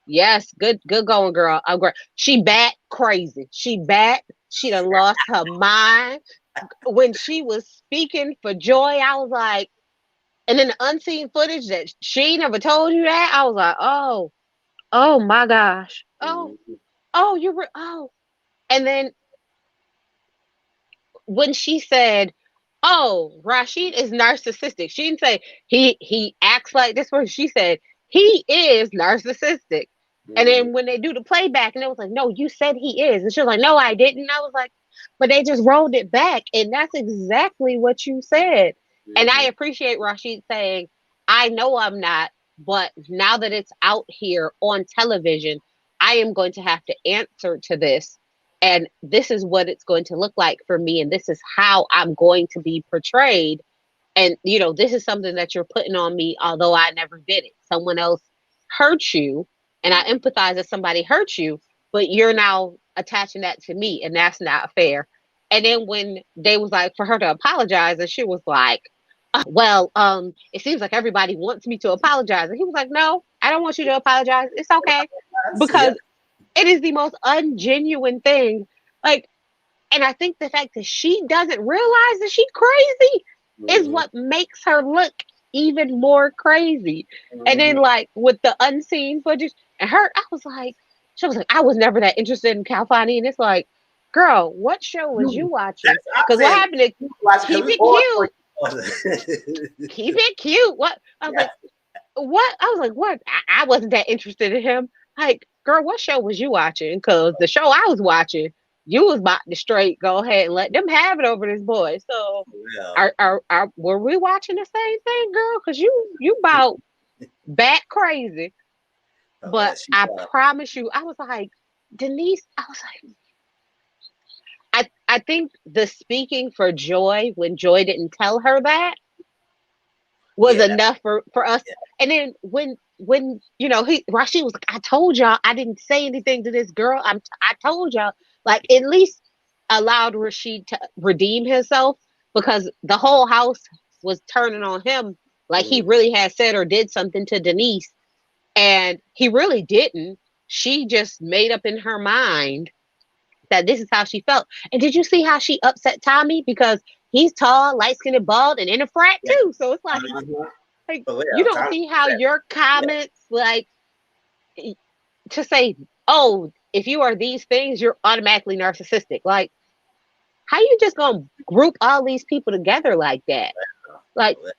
Speaker 2: Yes, good going, girl. I'm great. She bat crazy. She done lost her mind. When she was speaking for Joy, I was like, and then the unseen footage that she never told you that, I was like, oh my gosh. And then when she said, oh, Rashid is narcissistic. She didn't say he acts like this person. She said he is narcissistic. And then when they do the playback, and it was like, no, you said he is. And she was like, no, I didn't. I was like, but they just rolled it back. And that's exactly what you said. And I appreciate Rashid saying, I know I'm not, but now that it's out here on television, I am going to have to answer to this. And this is what it's going to look like for me. And this is how I'm going to be portrayed. And, this is something that you're putting on me, although I never did it. Someone else hurt you. And I empathize that somebody hurt you, but you're now attaching that to me. And that's not fair. And then when they was like, for her to apologize, and she was like, Well, it seems like everybody wants me to apologize. And he was like, no, I don't want you to apologize. It's okay.
Speaker 1: Yeah.
Speaker 2: Because it is the most ungenuine thing. Like, and I think the fact that she doesn't realize that she's crazy is
Speaker 1: Mm-hmm.
Speaker 2: what makes her look even more crazy. And then,
Speaker 1: Mm-hmm.
Speaker 2: like, with the unseen footage, and her, I was like, she was like, I was never that interested in Calfani. And it's like, girl, what show was you watching?
Speaker 1: That's what I'm
Speaker 2: Because what
Speaker 1: saying.
Speaker 2: happened to
Speaker 1: Watch because
Speaker 2: Keep
Speaker 1: we
Speaker 2: It
Speaker 1: all saw
Speaker 2: Cute?
Speaker 1: each
Speaker 2: Keep It Cute. What? I was
Speaker 1: other.
Speaker 2: like, what? I was like, what? I wasn't that interested in him. Like, girl, what show was you watching? Because the show I was watching, you was about to straight go ahead and let them have it over this boy. So,
Speaker 1: Yeah.
Speaker 2: were we watching the same thing, girl? Because you about bat crazy.
Speaker 1: Oh, yeah,
Speaker 2: But
Speaker 1: she
Speaker 2: I
Speaker 1: was.
Speaker 2: promise you, I was like, Denise. I was like, I think the speaking for Joy when Joy didn't tell her that was
Speaker 1: Yeah, that,
Speaker 2: enough for us.
Speaker 1: yeah.
Speaker 2: And then when Rashid was like, I told y'all I didn't say anything to this girl. I told y'all, like, at least allowed Rashid to redeem himself because the whole house was turning on him like he
Speaker 1: Mm,
Speaker 2: really had said or did something to Denise, and he really didn't. She just made up in her mind that this is how she felt. And did you see how she upset Tommy because he's tall, light skinned, and bald, and in a frat
Speaker 1: yeah.
Speaker 2: too? So it's
Speaker 1: Uh-huh.
Speaker 2: like
Speaker 1: For
Speaker 2: you
Speaker 1: real.
Speaker 2: don't
Speaker 1: Tom
Speaker 2: see how
Speaker 1: said,
Speaker 2: your
Speaker 1: yeah.
Speaker 2: comments, like, to say, oh, if you are these things, you're automatically narcissistic. Like, how you just gonna group all these people together like that? Like,
Speaker 1: For real.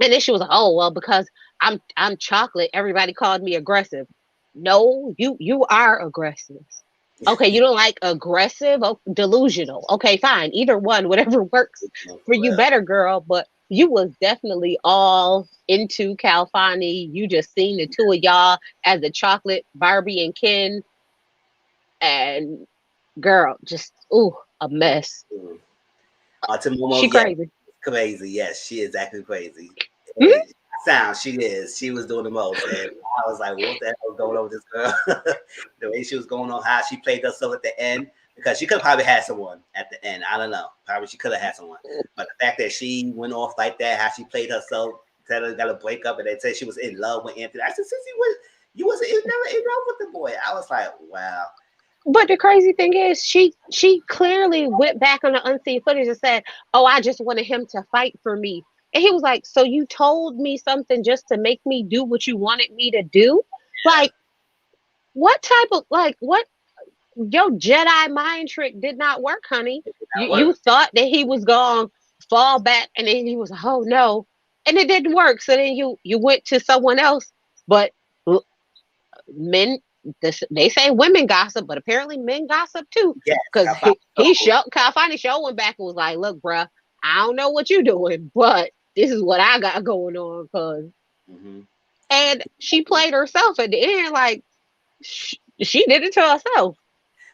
Speaker 2: and then she was like, oh well, because I'm chocolate, everybody called me aggressive. No, you are aggressive. Okay, you don't like aggressive, oh, delusional. Okay, fine. Either one, whatever works for
Speaker 1: For
Speaker 2: you
Speaker 1: real.
Speaker 2: better, girl. But you was definitely all into Calfani. You just seen the two of y'all as the chocolate Barbie and Ken, and girl, just ooh, a mess.
Speaker 1: Mm. Auntie Momo,
Speaker 2: She
Speaker 1: yes,
Speaker 2: crazy.
Speaker 1: crazy. Yes, she is acting crazy.
Speaker 2: Mhm.
Speaker 1: And sound, she is. She was doing the most. And I was like, what the hell is going on with this girl? The way she was going on, how she played herself at the end. Because she could have probably had someone at the end. I don't know. Probably she could have had someone. But the fact that she went off like that, how she played herself, tell her got to break up, and they said she was in love with Anthony. I said, Sissy, you wasn't never in love with the boy. I was like, wow.
Speaker 2: But the crazy thing is, she clearly went back on the unseen footage and said, "Oh, I just wanted him to fight for me." And he was like, "So you told me something just to make me do what you wanted me to do?" Like, what type of, like, what, your Jedi mind trick did not work, honey. You
Speaker 1: That
Speaker 2: you
Speaker 1: worked.
Speaker 2: thought that he was going to fall back, and then he was, oh no, and it didn't work. So then you went to someone else. But men, they say women gossip, but apparently men gossip too.
Speaker 1: Yes,
Speaker 2: Because
Speaker 1: I found
Speaker 2: he
Speaker 1: trouble.
Speaker 2: showed, Kyle show went back and was like, look, bruh, I don't know what you're doing, but this is what I got going on. Cause
Speaker 1: Mm-hmm.
Speaker 2: and she played herself at the end, like she did it to herself.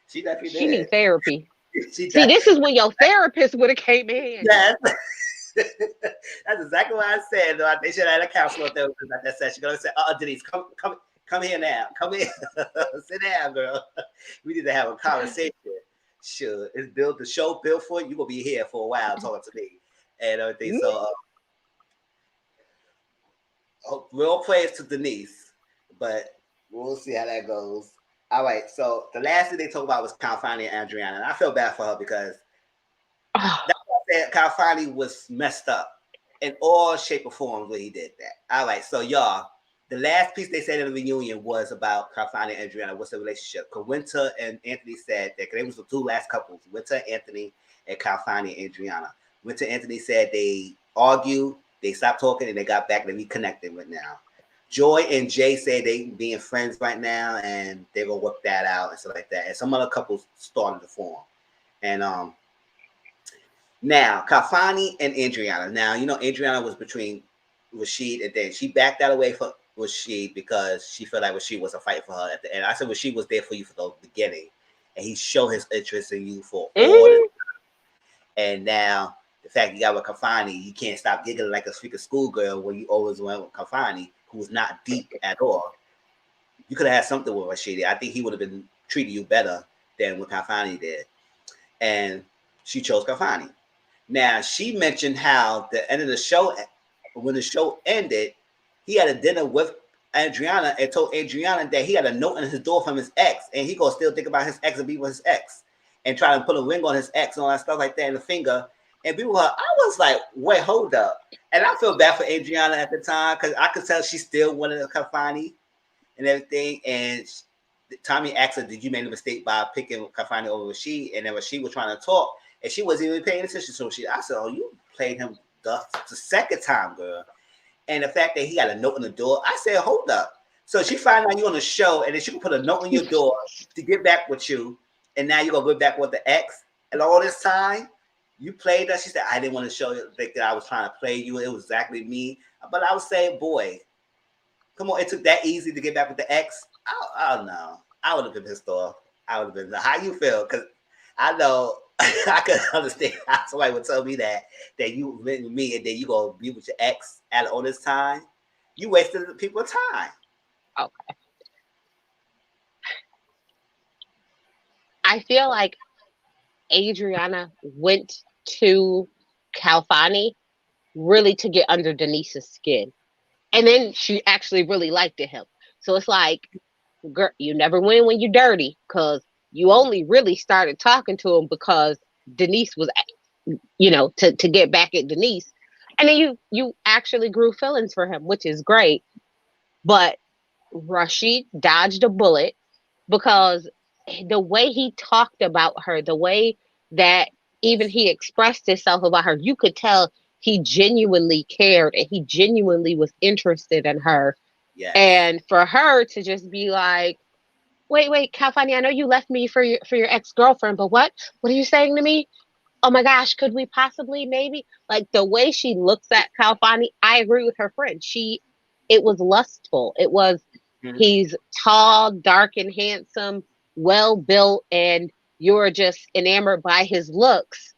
Speaker 1: She definitely
Speaker 2: She
Speaker 1: did.
Speaker 2: need therapy.
Speaker 1: She
Speaker 2: See, this
Speaker 1: definitely.
Speaker 2: is when your therapist would have came in handy.
Speaker 1: Yes. That's exactly what I said. Though. They should have had a counselor there at that session. Gonna say, Denise, come here now. Come here. Sit down, girl. We need to have a conversation. Sure. It's built the show built for you. You're gonna be here for a while talking to me and everything.
Speaker 2: Mm,
Speaker 1: So real praise to Denise, but we'll see how that goes. All right. So the last thing they talked about was Calfani and Adriana. And I feel bad for her because
Speaker 2: oh,
Speaker 1: that's why I said Calfani was messed up in all shape or form when he did that. All right, so y'all, the last piece they said in the reunion was about Calfani and Adriana. What's the relationship? Because Winter and Anthony said that they was the two last couples, Winter, Anthony, and Calfani and Adriana. Winter, Anthony said they argued, they stopped talking, and they got back and reconnected right now. Joy and Jay say they being friends right now, and they're gonna work that out and stuff like that. And some other couples started to form. And now, Kafani and Adriana. Now, you know, Adriana was between Rashid and then she backed out away from Rashid because she felt like Rashid was a fight for her at the end. I said Rashid was there for you for the beginning, and he showed his interest in you for all this.
Speaker 2: mm,
Speaker 1: And now, the fact you got with Kafani, you can't stop giggling like a freaking schoolgirl when you always went with Kafani, who was not deep at all. You could have had something with Rashid. I think he would have been treating you better than what Kafani did. And she chose Kafani. Now she mentioned how the end of the show, when the show ended, he had a dinner with Adriana and told Adriana that he had a note on his door from his ex, and he gonna still think about his ex and be with his ex, and try to put a ring on his ex and all that stuff like that, and the finger. And people were, I was like, wait, hold up. And I feel bad for Adriana at the time because I could tell she still wanted Kafani and everything. And Tommy asked her, "Did you make a mistake by picking Kafani over Rashid?" And then Rashid was trying to talk, and she wasn't even paying attention. So I said, "Oh, you played him the second time, girl." And the fact that he had a note on the door, I said, "Hold up." So she found out you on the show, and then she could put a note on your door to get back with you, and now you gonna go back with the ex. And all this time, you played us. She said, "I didn't want to show you think that I was trying to play you. It was exactly me." But I was saying, boy, come on, it took that easy to get back with the ex. I don't know. I would have been pissed off. I would have been. How you feel? Because I know I could understand how somebody would tell me that you went with me and then you gonna be with your ex at all this time. You wasted people's time.
Speaker 2: Okay. I feel like Adriana went to Calfani really to get under Denise's skin. And then she actually really liked him. So it's like, girl, you never win when you're dirty because you only really started talking to him because Denise was, to get back at Denise. And then you actually grew feelings for him, which is great. But Rashid dodged a bullet because the way he talked about her, the way that even he expressed himself about her, you could tell he genuinely cared and he genuinely was interested in her.
Speaker 1: Yes.
Speaker 2: And for her to just be like, wait, Calfani, I know you left me for your ex-girlfriend, but what are you saying to me? Oh my gosh, could we possibly maybe? Like the way she looks at Calfani, I agree with her friend. It was lustful. It was,
Speaker 1: Mm-hmm.
Speaker 2: he's tall, dark and handsome, well built, and you're just enamored by his looks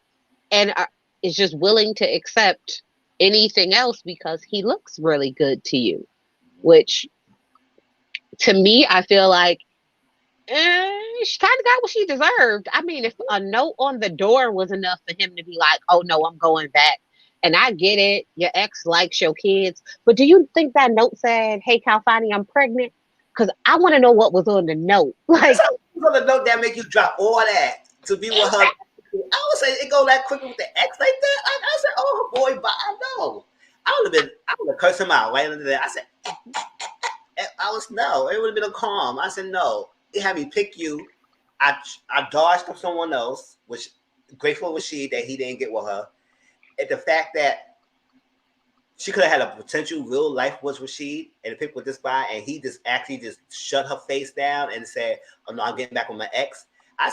Speaker 2: and is just willing to accept anything else because he looks really good to you, which to me, I feel like she kind of got what she deserved. I mean, if a note on the door was enough for him to be like, "Oh no, I'm going back," and I get it, your ex likes your kids, but do you think that note said, "Hey, Calfani, I'm pregnant"? Because I want to know what was on the note. Like,
Speaker 1: On the note that make you drop all that to be with her. I would say it go that quickly with the ex like that. I said, "Oh boy," but I know. I would have cursed him out right under that. I said, I was no. It would have been a calm. I said no. It had me pick you. I dodged from someone else, which grateful was she that he didn't get with her. And the fact that she could have had a potential real life was Rashid and picked with this guy, and he just actually just shut her face down and said, "Oh no, I'm getting back with my ex." I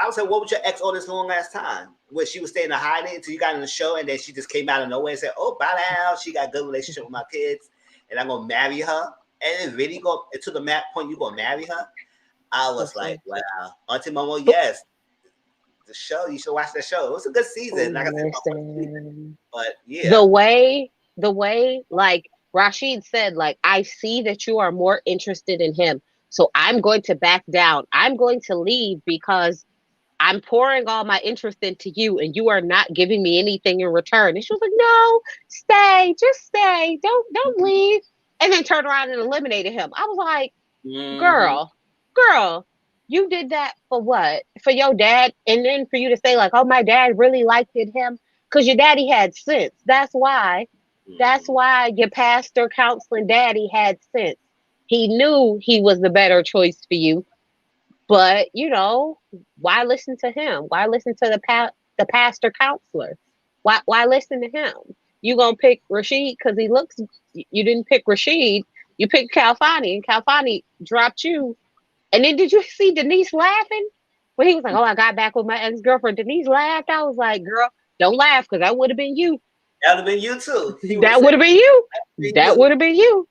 Speaker 1: was like, "What was your ex all this long ass time?" Where she was staying in hiding until you got in the show, and then she just came out of nowhere and said, "Oh, by now she got a good relationship with my kids, and I'm gonna marry her." And it really go to the map point, you gonna marry her? I was like, wow, Auntie Momo, yes, the show. You should watch the show. It was a good season. Like I said, my first season.
Speaker 2: listen,
Speaker 1: But yeah,
Speaker 2: the way, like Rashid said, like, I see that you are more interested in him. So I'm going to back down. I'm going to leave because I'm pouring all my interest into you and you are not giving me anything in return. And she was like, no, stay, just stay. Don't leave. And then turned around and eliminated him. I was like,
Speaker 1: mm-hmm.
Speaker 2: girl, you did that for what? For your dad? And then for you to say, like, oh, my dad really liked him because your daddy had sense. That's why. That's
Speaker 1: Mm-hmm.
Speaker 2: why your pastor counseling daddy had sense. He knew he was the better choice for you. But, why listen to him? Why listen to the pastor counselor? Why listen to him? You gonna pick Rashid because he looks. You didn't pick Rashid. You picked Calfani, and Calfani dropped you. And then did you see Denise laughing when he was like, "Oh, I got back with my ex girlfriend." Denise laughed. I was like, "Girl, don't laugh because that would have been you.
Speaker 1: That would have been you too. He would have
Speaker 2: That
Speaker 1: said,
Speaker 2: would have been you.
Speaker 1: "Been
Speaker 2: That
Speaker 1: you."
Speaker 2: would have been you."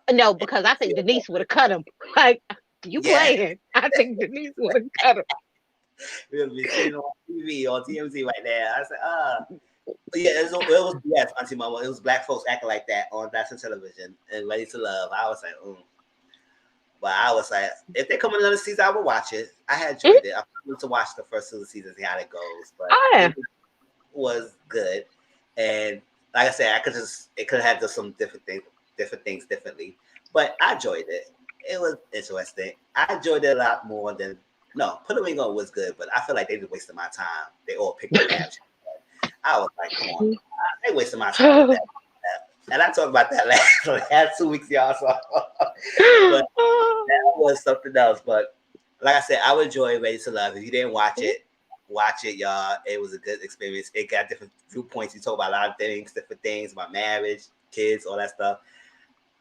Speaker 1: Yep.
Speaker 2: No, because I think Denise would have cut him. Like, you
Speaker 1: Yeah,
Speaker 2: playing? I think Denise would have cut him.
Speaker 1: we'll be sitting on TV on TMZ right there. I said, But yeah, it was yes, Auntie Mama. It was black folks acting like that on national television and Ready to Love. I was like, But I was like, if they come another season, I would watch it. I had
Speaker 2: Mhm.
Speaker 1: enjoyed it. I wanted to watch the first two seasons, see how it goes. But
Speaker 2: Oh yeah.
Speaker 1: was good, and like I said, it could have done some different things differently, but I enjoyed it. It was interesting. I enjoyed it a lot more than no. Puerto Rico was good, but I feel like they just wasted my time. They all picked the bad. I was like, come on, they wasted my time with that. And I talked about that last 2 weeks, y'all. So, but that was something else. But like I said, I would enjoy Ready to Love. If you didn't watch it, y'all. It was a good experience. It got different viewpoints. You talk about a lot of things, different things about marriage, kids, all that stuff.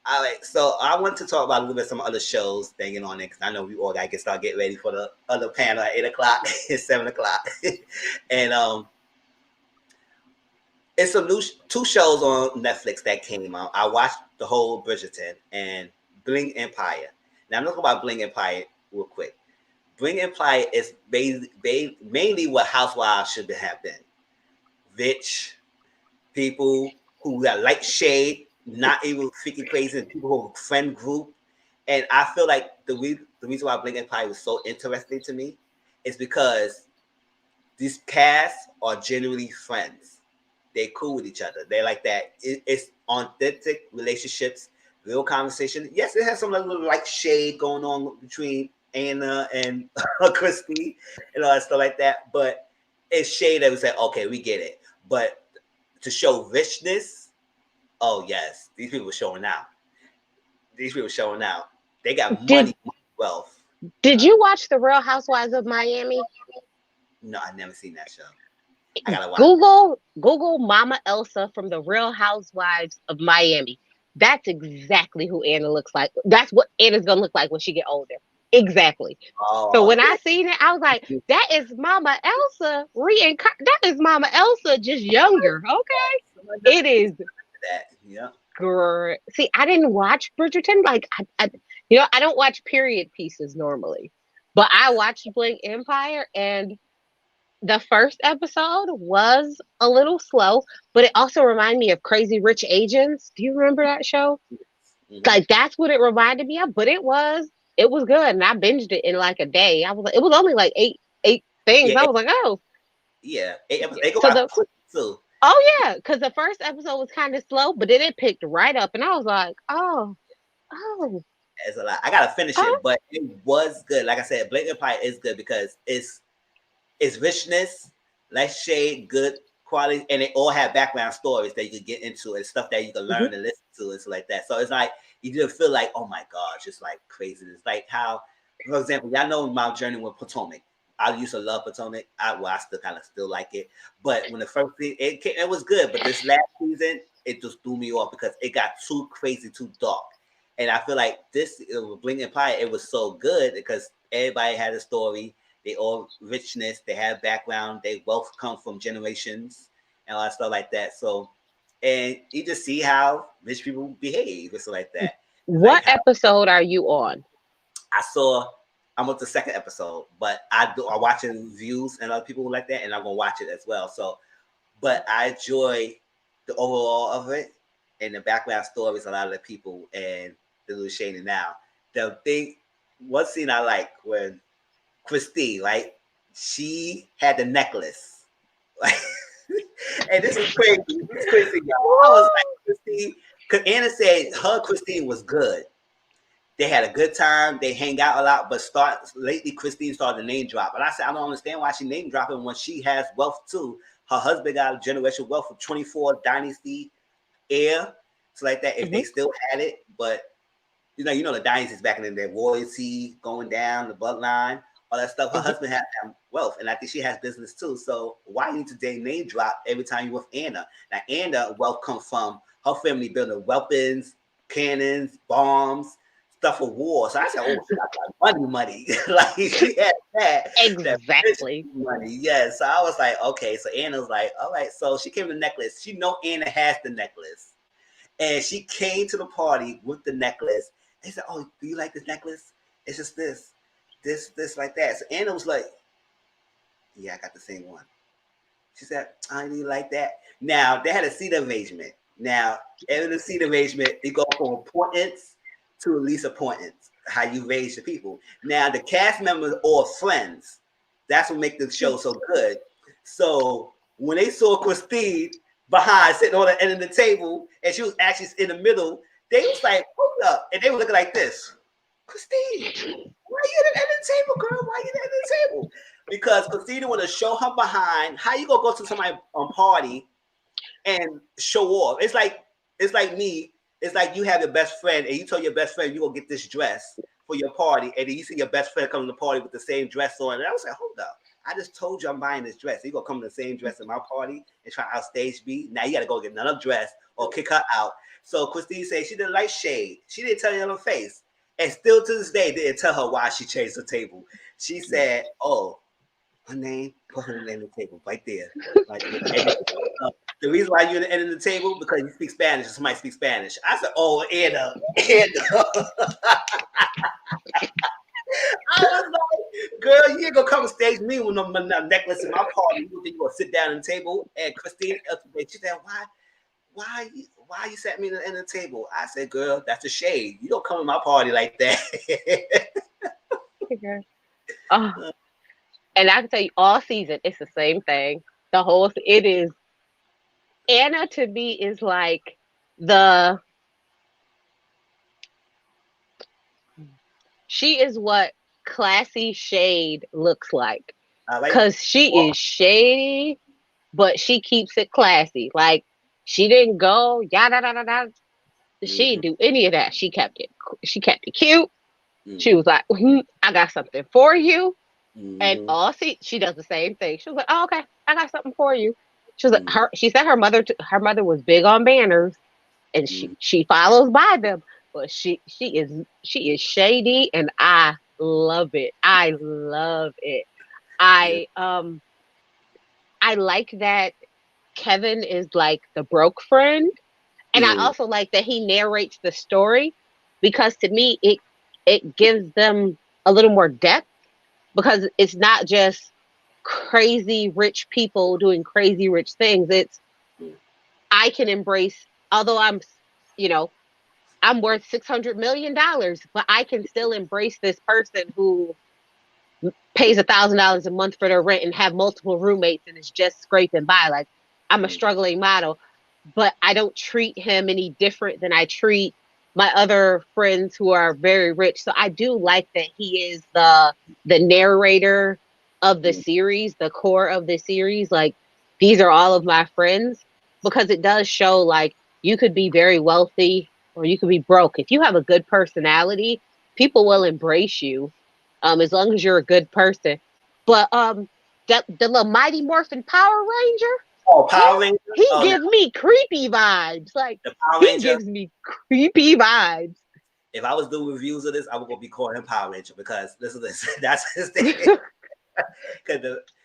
Speaker 1: All right, so I want to talk about a little bit some other shows banging on it because I know we all got to start getting ready for the other panel at 8 o'clock and 7 o'clock, and it's some new two shows on Netflix that came out. I watched the whole Bridgerton and Bling Empire. Now I'm talking about Bling Empire real quick. Bling Empire is mainly what Housewives should have been. Rich people who got light shade, not even freaking crazy, people who have a friend group. And I feel like the reason why Bling Empire was so interesting to me is because these casts are genuinely friends. They're cool with each other. They're like that. It's authentic relationships, real conversation. Yes, it has some little like shade going on between Anna and Christy and all that stuff like that. But it's shade that we say, okay, we get it. But to show richness, oh yes, these people are showing out. These people are showing out. They got money, wealth.
Speaker 2: Did you watch The Real Housewives of Miami?
Speaker 1: No, I never seen that show. I gotta watch.
Speaker 2: Google Mama Elsa from The Real Housewives of Miami. That's exactly who Anna looks like. That's what Anna's gonna look like when she get older. Exactly.
Speaker 1: Oh,
Speaker 2: so when I seen it, I was like, that is Mama Elsa that is Mama Elsa just younger. Okay. It is
Speaker 1: that. Yeah.
Speaker 2: Girl. See, I didn't watch Bridgerton. Like I don't watch period pieces normally. But I watched Bling Empire, and the first episode was a little slow, but it also reminded me of Crazy Rich Asians. Do you remember that show? Mm-hmm. Like that's what it reminded me of, but it was good, and I binged it in like a day. I was like, it was only like eight things. Yeah, I was like, oh,
Speaker 1: yeah. They go out quick too.
Speaker 2: Oh yeah, because the first episode was kind of slow, but then it picked right up, and I was like, oh.
Speaker 1: It's a lot. I gotta finish it, but it was good. Like I said, Bling Empire is good because it's richness, less shade, good quality, and they all have background stories that you can get into and stuff that you can learn and listen to and stuff like that. So it's like you just feel like, oh my gosh, it's like crazy. It's like how, for example, y'all know my journey with Potomac. I used to love Potomac. I still like it. But when the first season it was good, but this last season it just threw me off because it got too crazy, too dark. And I feel like this Bling Empire, it was so good because everybody had a story. They all richness, they have background, their wealth come from generations and all that stuff like that. So, and you just see how rich people behave, it's like that.
Speaker 2: What episode are you on?
Speaker 1: I'm on the second episode, but I watch reviews and other people like that, and I'm gonna watch it as well. So, but I enjoy the overall of it and the background stories, a lot of the people and the little shading now. One scene I like when Christine, right? She had the necklace. Like, and this is crazy. This is crazy, y'all. I was like, Christine, because Anna said her Christine was good. They had a good time. They hang out a lot, but lately Christine started to name drop. And I said, I don't understand why she name dropping when she has wealth too. Her husband got a generational wealth of 24 dynasty heir. So like that, if they still had it, but you know the dynasties back in the day, royalty going down, the bloodline, all that stuff. Her husband has wealth, and I think she has business too. So why you need to name drop every time you with Anna? Now Anna wealth comes from her family building weapons, cannons, bombs, stuff for war. So I said, oh, she got money. Like she had that.
Speaker 2: Exactly.
Speaker 1: That money. Yeah. So I was like, okay. So Anna's like, all right. So she came with the necklace. She know Anna has the necklace. And she came to the party with the necklace. They said, oh, do you like this necklace? It's just this, like that. So Anna was like, yeah, I got the same one. She said, I didn't like that. Now, they had a seat arrangement. Now, in the seat arrangement, you go from importance to least importance, how you raise the people. Now, the cast members are friends. That's what makes the show so good. So when they saw Christine behind sitting on the end of the table and she was actually in the middle, they was like, hold up. And they were looking like this. Christine, why are you at the end of the table, girl? Why are you at the end of the table? Because Christine want to show her behind. How you gonna go to somebody's party and show off? It's like me. It's like you have your best friend and you tell your best friend you gonna get this dress for your party, and then you see your best friend come to the party with the same dress on. And I was like, hold up. I just told you I'm buying this dress. So you gonna come in the same dress at my party and try to outstage me? Now you gotta go get another dress or kick her out. So Christine said she didn't like shade. She didn't tell you on her face. And still to this day, didn't tell her why she changed the table. She said, oh, her name, put her name on the table right there. Right there. And, the reason why you're at the end of the table, because you speak Spanish, and somebody speaks Spanish. I said, oh, Anna. I was like, girl, you ain't gonna come and stage me with no necklace in my party. You think you gonna sit down at the table? And Christine, she said, why you sat me at the end of the table? I said, girl, that's a shade. You don't come to my party like that.
Speaker 2: And I can tell you, all season, it's the same thing. It is, Anna to me is like she is what classy shade looks like. Because she is shady, but she keeps it classy. Like, she didn't go yada da da da. She didn't do any of that. She kept it cute. She was like, I got something for you. And she does the same thing. She was like, oh, okay, I got something for you. She was like, she said her mother was big on manners, and she follows by them. But she is shady, and I love it. I love it. I like that Kevin is like the broke friend, and I also like that he narrates the story, because to me it gives them a little more depth, because it's not just crazy rich people doing crazy rich things. It's, I can embrace, although I'm worth $600 million, but I can still embrace this person who pays $1,000 a month for their rent and have multiple roommates and is just scraping by. Like, I'm a struggling model, but I don't treat him any different than I treat my other friends who are very rich. So I do like that he is the narrator of the series, the core of the series. Like, these are all of my friends, because it does show, like, you could be very wealthy or you could be broke. If you have a good personality, people will embrace you, as long as you're a good person. But the little Mighty Morphin Power Ranger.
Speaker 1: Oh, Power Ranger.
Speaker 2: He gives me creepy vibes. Like, he gives me creepy vibes.
Speaker 1: If I was doing reviews of this, I would go be calling him Power Ranger, because listen to this. That's his thing.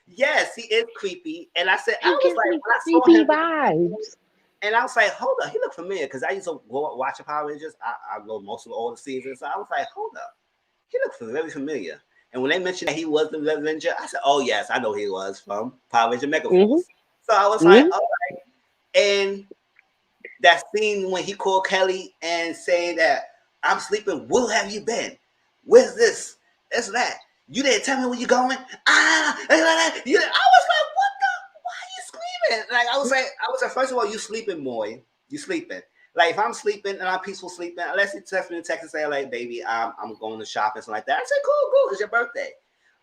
Speaker 1: Yes, he is creepy. And I said, I was like, when I saw
Speaker 2: creepy
Speaker 1: him,
Speaker 2: vibes.
Speaker 1: and I was like, hold up, he looked familiar, because I used to go watch the Power Rangers. I know most of all the seasons. So I was like, hold up, he looked very familiar. And when they mentioned that he was the Red Ranger, I said, oh yes, I know who he was from Power Ranger Megaforce. So I was like, all right. And that scene when he called Kelly and saying that, I'm sleeping, where have you been? Where's this? That's that. You didn't tell me where you're going. I was like, what the? Why are you screaming? Like, I was like, first of all, you sleeping, boy. You sleeping. Like, if I'm sleeping and I'm peaceful sleeping, unless you text me in Texas and say, like, baby, I'm going to shop and something like that. I said, cool, it's your birthday.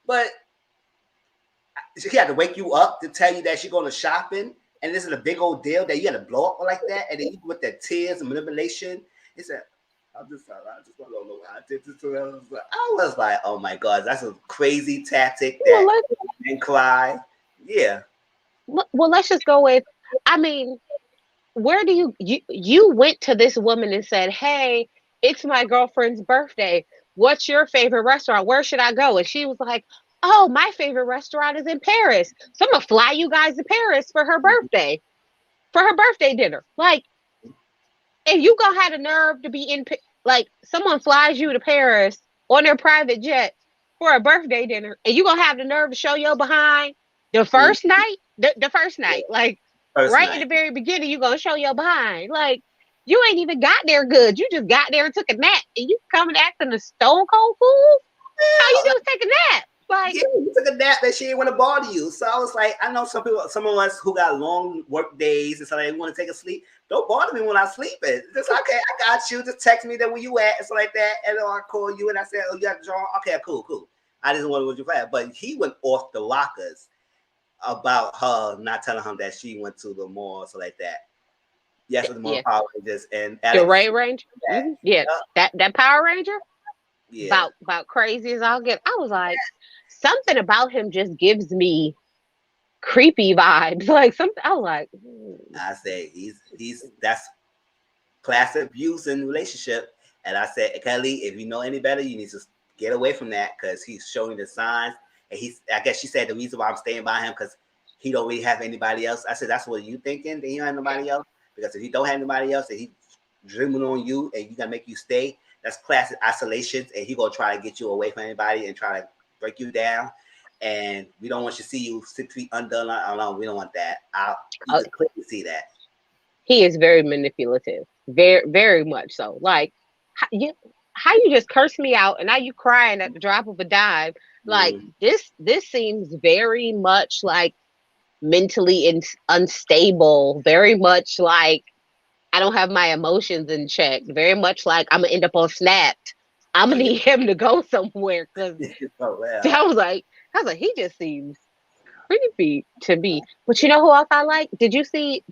Speaker 1: But she had to wake you up to tell you that she's going to shopping, and this is a big old deal that you had to blow up like that, and then you with that tears and manipulation. He said, I just don't know why I did this to her. I was like, oh my God, that's a crazy tactic that and cry. Yeah.
Speaker 2: Well, let's just go with, I mean, where do you went to this woman and said, hey, it's my girlfriend's birthday. What's your favorite restaurant? Where should I go? And she was like, oh, my favorite restaurant is in Paris. So I'm going to fly you guys to Paris for her birthday, dinner. Like, and you gonna have the nerve to be in, like, someone flies you to Paris on their private jet for a birthday dinner, and you gonna have the nerve to show your behind the first night, the first night, like in the very beginning, you gonna show your behind. Like, you ain't even got there good. You just got there and took a nap, and you coming acting a stone cold fool. All you do is take a nap. like,
Speaker 1: yeah, you took a nap that she didn't want to bother you. So I was like, I know some people, some of us who got long work days and so they want to take a sleep. Don't bother me when I'm sleeping. Just okay, I got you. Just text me that where you at and stuff like that. And then I call you and I said, oh, you got the draw? Okay, cool. I just wanted what you at. But he went off the rockers about her not telling him that she went to the mall, so like that. Yes, the more
Speaker 2: yeah,
Speaker 1: Power Rangers and
Speaker 2: the
Speaker 1: Alex.
Speaker 2: Ray Ranger.
Speaker 1: That.
Speaker 2: Yeah, that Power Ranger
Speaker 1: Yeah.
Speaker 2: about crazy as I'll get. I was like, something about him just gives me creepy vibes. Like something. I was like,
Speaker 1: I said he's that's class abuse in relationship. And I said, Kelly, if you know any better, you need to get away from that because he's showing the signs. And I guess she said the reason why I'm staying by him because he don't really have anybody else. I said, that's what you thinking that he don't have nobody else. Because if he don't have anybody else and he dreaming on you and he gonna make you stay, that's classic isolation. And he gonna try to get you away from anybody and try to break you down. And we don't want you to see you 6 feet under alone. We don't want that. You could clearly see that.
Speaker 2: he is very manipulative, very much so. Like how you just curse me out and now you crying at the drop of a dime. Like
Speaker 1: Mm.
Speaker 2: this seems very much like mentally unstable. Very much like I don't have my emotions in check. Very much like I'm gonna end up on Snapped. I'm
Speaker 1: Oh
Speaker 2: gonna
Speaker 1: yeah.
Speaker 2: need him to go somewhere because
Speaker 1: Oh well.
Speaker 2: I was like he just seems creepy to me. But you know who else I like? Did you see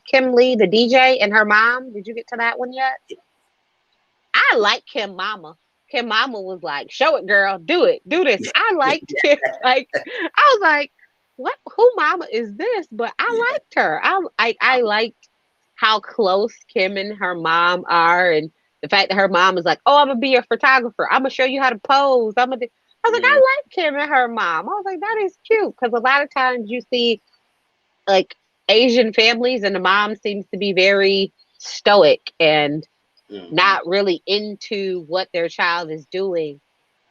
Speaker 2: Kim Lee, the DJ, and her mom? Did you get to that one yet? I like Kim Mama. Kim Mama was like, "Show it, girl. Do it. Do this." I liked it. Like I was like, "What? Who Mama is this?" But I
Speaker 1: Yeah.
Speaker 2: liked her. I liked how close Kim and her mom are, and the fact that her mom is like, "Oh, I'm gonna be a photographer. I'm gonna show you how to pose. I'm gonna." I was like,
Speaker 1: Mm,
Speaker 2: I like Kim and her mom. I was like, that is cute because a lot of times you see like Asian families and the mom seems to be very stoic and
Speaker 1: mm-hmm.
Speaker 2: not really into what their child is doing,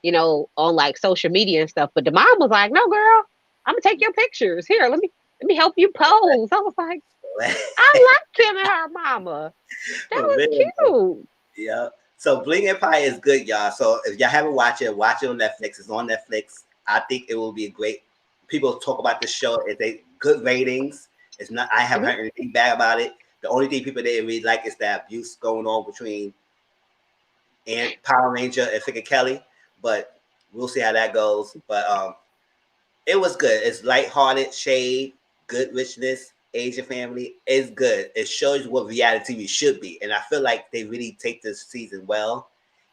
Speaker 2: on like social media and stuff. But the mom was like, "No, girl, I'm gonna take your pictures. Here, let me help you pose." I was like, I like Kim and her mama. That
Speaker 1: For
Speaker 2: was
Speaker 1: real.
Speaker 2: cute.
Speaker 1: Yeah. So Bling Empire is good, y'all. So if y'all haven't watch it on Netflix. It's on Netflix. I think it will be a great. People talk about the show. It's a good ratings. It's not. I haven't
Speaker 2: Mhm.
Speaker 1: heard anything bad about it. The only thing people didn't really like is that abuse going on between and Power Ranger and Figure Kelly. But we'll see how that goes. But it was good. It's lighthearted, shade, good richness, Asian family. It's good. It shows what reality TV should be, and I feel like they really take this season well.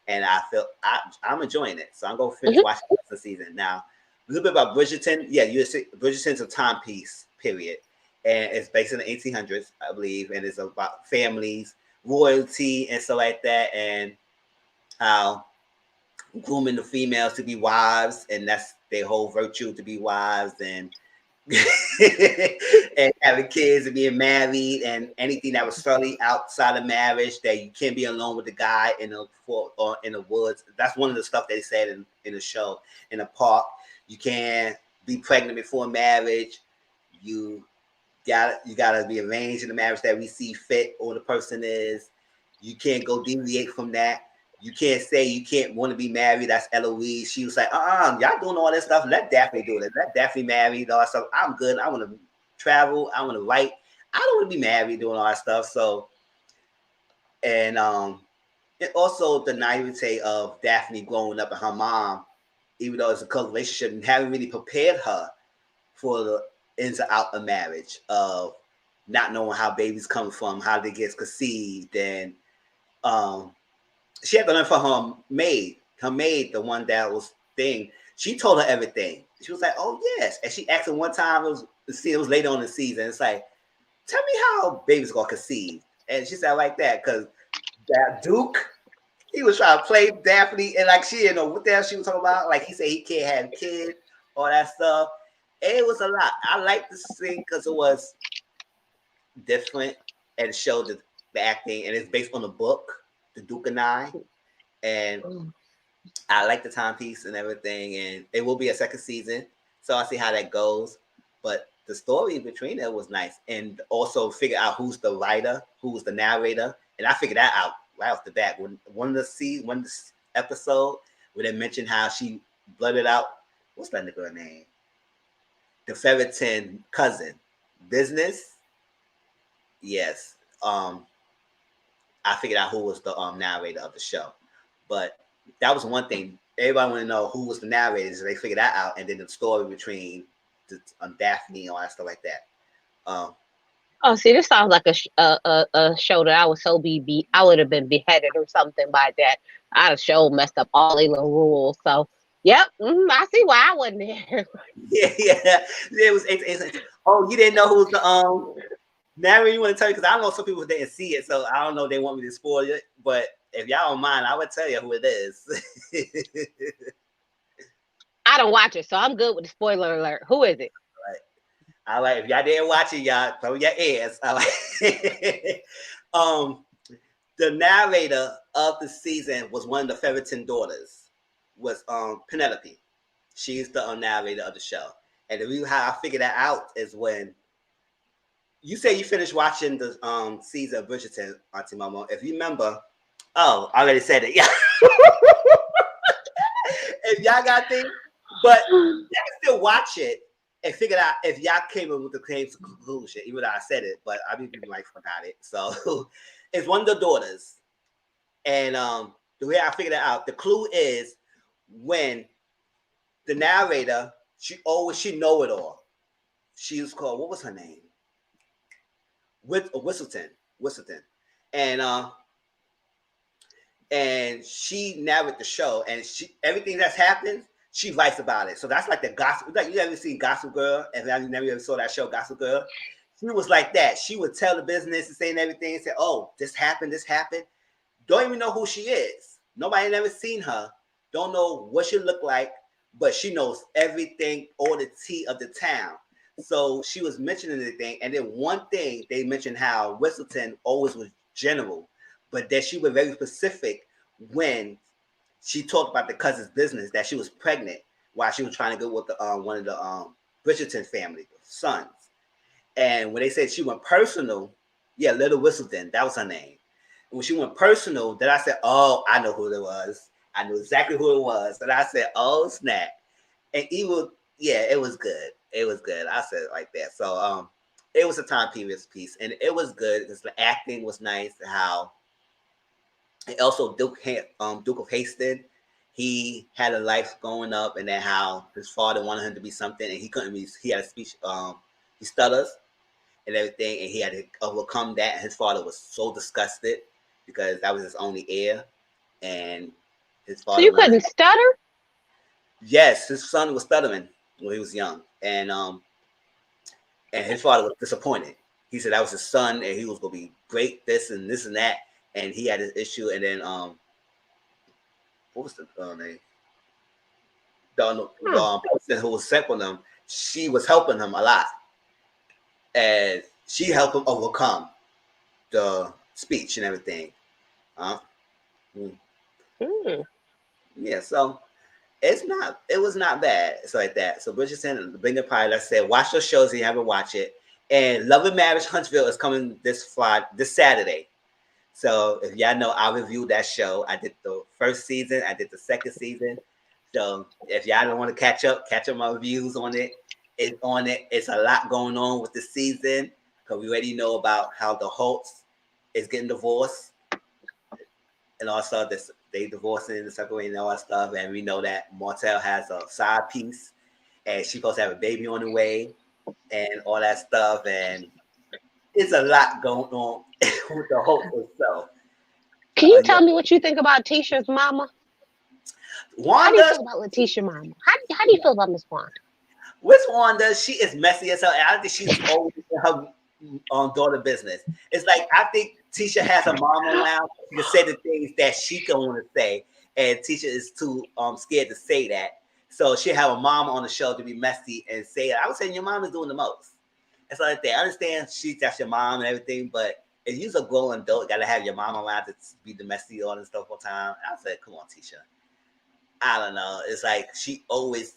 Speaker 1: And I'm enjoying it. So I'm gonna finish
Speaker 2: Mhm.
Speaker 1: watching the season now. A little bit about Bridgerton. Yeah, Bridgerton's a timepiece period, and it's based in the 1800s, I believe, and it's about families, royalty, and stuff like that, and how grooming the females to be wives, and that's their whole virtue to be wives, and and having kids and being married, and anything that was solely outside of marriage that you can't be alone with the guy in the or in the woods. That's one of the stuff they said in the show. In the park, you can't be pregnant before marriage. You you gotta be arranged in the marriage that we see fit or the person is. You can't go deviate from that. You can't say you can't want to be married. That's Eloise. She was like, y'all doing all this stuff. Let Daphne do it. Let Daphne marry all that stuff. I'm good. I want to travel. I want to write. I don't want to be married doing all that stuff. So, and and also the naivete of Daphne growing up and her mom, even though it's a close relationship, and haven't really prepared her for the ins and out of marriage, of not knowing how babies come from, how they get conceived, and um, she had to learn from her maid, the one that was thing. She told her everything. She was like, "Oh yes," and she asked her one time. It was later on in the season. It's like, "Tell me how babies gonna conceive," and she said like that because that Duke. He was trying to play Daphne, and like she didn't know what the hell she was talking about. Like he said, he can't have kids, all that stuff. And it was a lot. I liked the scene because it was different and showed the acting, and it's based on the book, The Duke and I. And I like the timepiece and everything, and it will be a second season, so I'll see how that goes. But the story between it was nice, and also figure out who's the writer, who's the narrator, and I figured that out right off the bat. When one of the episode where they mentioned how she blurted out what's that nigga name? The Ferritin cousin. Business. Yes. I figured out who was the narrator of the show, but that was one thing. Everybody want to know who was the narrator, so they figured that out, and then the story between Daphne and all that stuff like that.
Speaker 2: Oh, see, this sounds like a show that I would I would have been beheaded or something by that. I'd have show messed up all the little rules. So, yep, I see why I wasn't there.
Speaker 1: yeah. It was. Oh, you didn't know who was the narrator? You want to tell you because I know some people didn't see it, so I don't know if they want me to spoil it. But if y'all don't mind, I would tell you who it is.
Speaker 2: I don't watch it, so I'm good with the spoiler alert. Who is it?
Speaker 1: All right. If y'all didn't watch it, y'all throw your ears. All right. The narrator of the season was one of the Ferritin daughters, was Penelope. She's the narrator of the show. And the reason how I figured that out is when you say you finished watching the season of Bridgerton, Auntie Momo. If you remember, I already said it. Yeah. If y'all got things, but y'all can still watch it and figure out if y'all came up with the same conclusion, even though I said it, but I didn't like forgot it. So it's one of the daughters. And the way I figured it out, the clue is when the narrator, she know it all. She was called, what was her name? Whistleton. And she narrated the show, and everything that's happened, she writes about it. So that's like the gossip. Like, you ever seen Gossip Girl? And you never ever saw that show, Gossip Girl. She was like that. She would tell the business and saying everything and say, "Oh, this happened. Don't even know who she is. Nobody never seen her. Don't know what she look like, but she knows everything, all the tea of the town." So she was mentioning everything, and then one thing they mentioned how Whistleton always was general, but that she was very specific when she talked about the cousin's business, that she was pregnant while she was trying to go with the one of the Bridgerton family sons. And when they said she went personal, yeah, Little Whistleton, that was her name. And when she went personal, then I said, "Oh, I know who it was. I knew exactly who it was." And I said, "Oh, snap." And it was good. It was good. I said it like that. So it was a time period piece, and it was good because the acting was nice. How and also Duke of Hastings, he had a life growing up, and then how his father wanted him to be something, and he couldn't be. He had a speech. He stutters and everything, and he had to overcome that. And his father was so disgusted because that was his only heir, and his father.
Speaker 2: So you couldn't stutter?
Speaker 1: Yes, his son was stuttering when he was young, and his father was disappointed. He said that was his son, and he was gonna be great, this and that, and he had his issue. And then what was the name? The person who was sent with him, she was helping him a lot, and she helped him overcome the speech and everything. Yeah, so it was not bad. It's like that. So Bridgerton, Bring the Pie, like I said, watch those shows if you haven't watched it. And Love and Marriage Huntsville is coming this Saturday. So if y'all know, I reviewed that show. I did the first season, I did the second season. So if y'all don't want to catch up my reviews on it. It's a lot going on with the season because we already know about how the Holtz is getting divorced, and also they divorcing and separating and all that stuff. And we know that Martell has a side piece, and she's supposed to have a baby on the way, and all that stuff. And it's a lot going on with the Holtz itself.
Speaker 2: Can you tell me what you think about Tisha's mama?
Speaker 1: Wanda,
Speaker 2: how do you feel about Letitia mama? How do you feel about Miss Wanda?
Speaker 1: With Wanda, she is messy as hell. And I think she's always in her daughter business. It's like I think Tisha has a mom around to say the things that she can want to say, and Tisha is too scared to say that. So she'll have a mom on the show to be messy and say it. I would say your mom is doing the most. It's like that. I understand that's your mom and everything, but if you're a grown adult, you gotta have your mom around to be the messy all and stuff all the time. I said, come on, Tisha. I don't know. It's like she always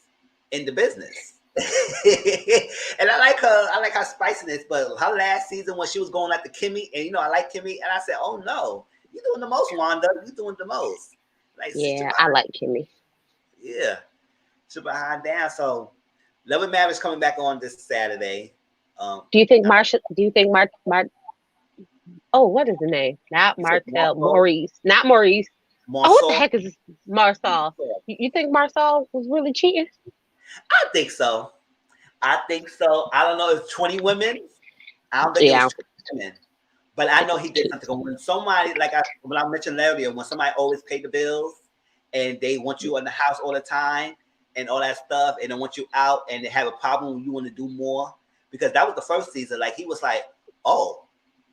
Speaker 1: in the business. And I like her spiciness, but her last season when she was going after Kimmy, and I like Kimmy, and I said, "Oh no, you're doing the most, Wanda. You're doing the most."
Speaker 2: Like, yeah, I like Kimmy.
Speaker 1: Yeah, behind down. So Love and Marriage coming back on this Saturday.
Speaker 2: Do you think Marsha? Do you think Oh, what is the name? Not
Speaker 1: You said
Speaker 2: Martell.
Speaker 1: Marco,
Speaker 2: Maurice. Not Maurice. Oh, what the
Speaker 1: Marceau.
Speaker 2: heck is this? Marsal? You think Marsal was really cheating?
Speaker 1: I think so. I think so. I don't know. It's 20 women. I don't think it was
Speaker 2: Yeah.
Speaker 1: 20 women. But I know he did something. When somebody, when I mentioned earlier, when somebody always paid the bills and they want you in the house all the time and all that stuff, and they want you out and they have a problem when you want to do more, because that was the first season. Like, he was like, oh,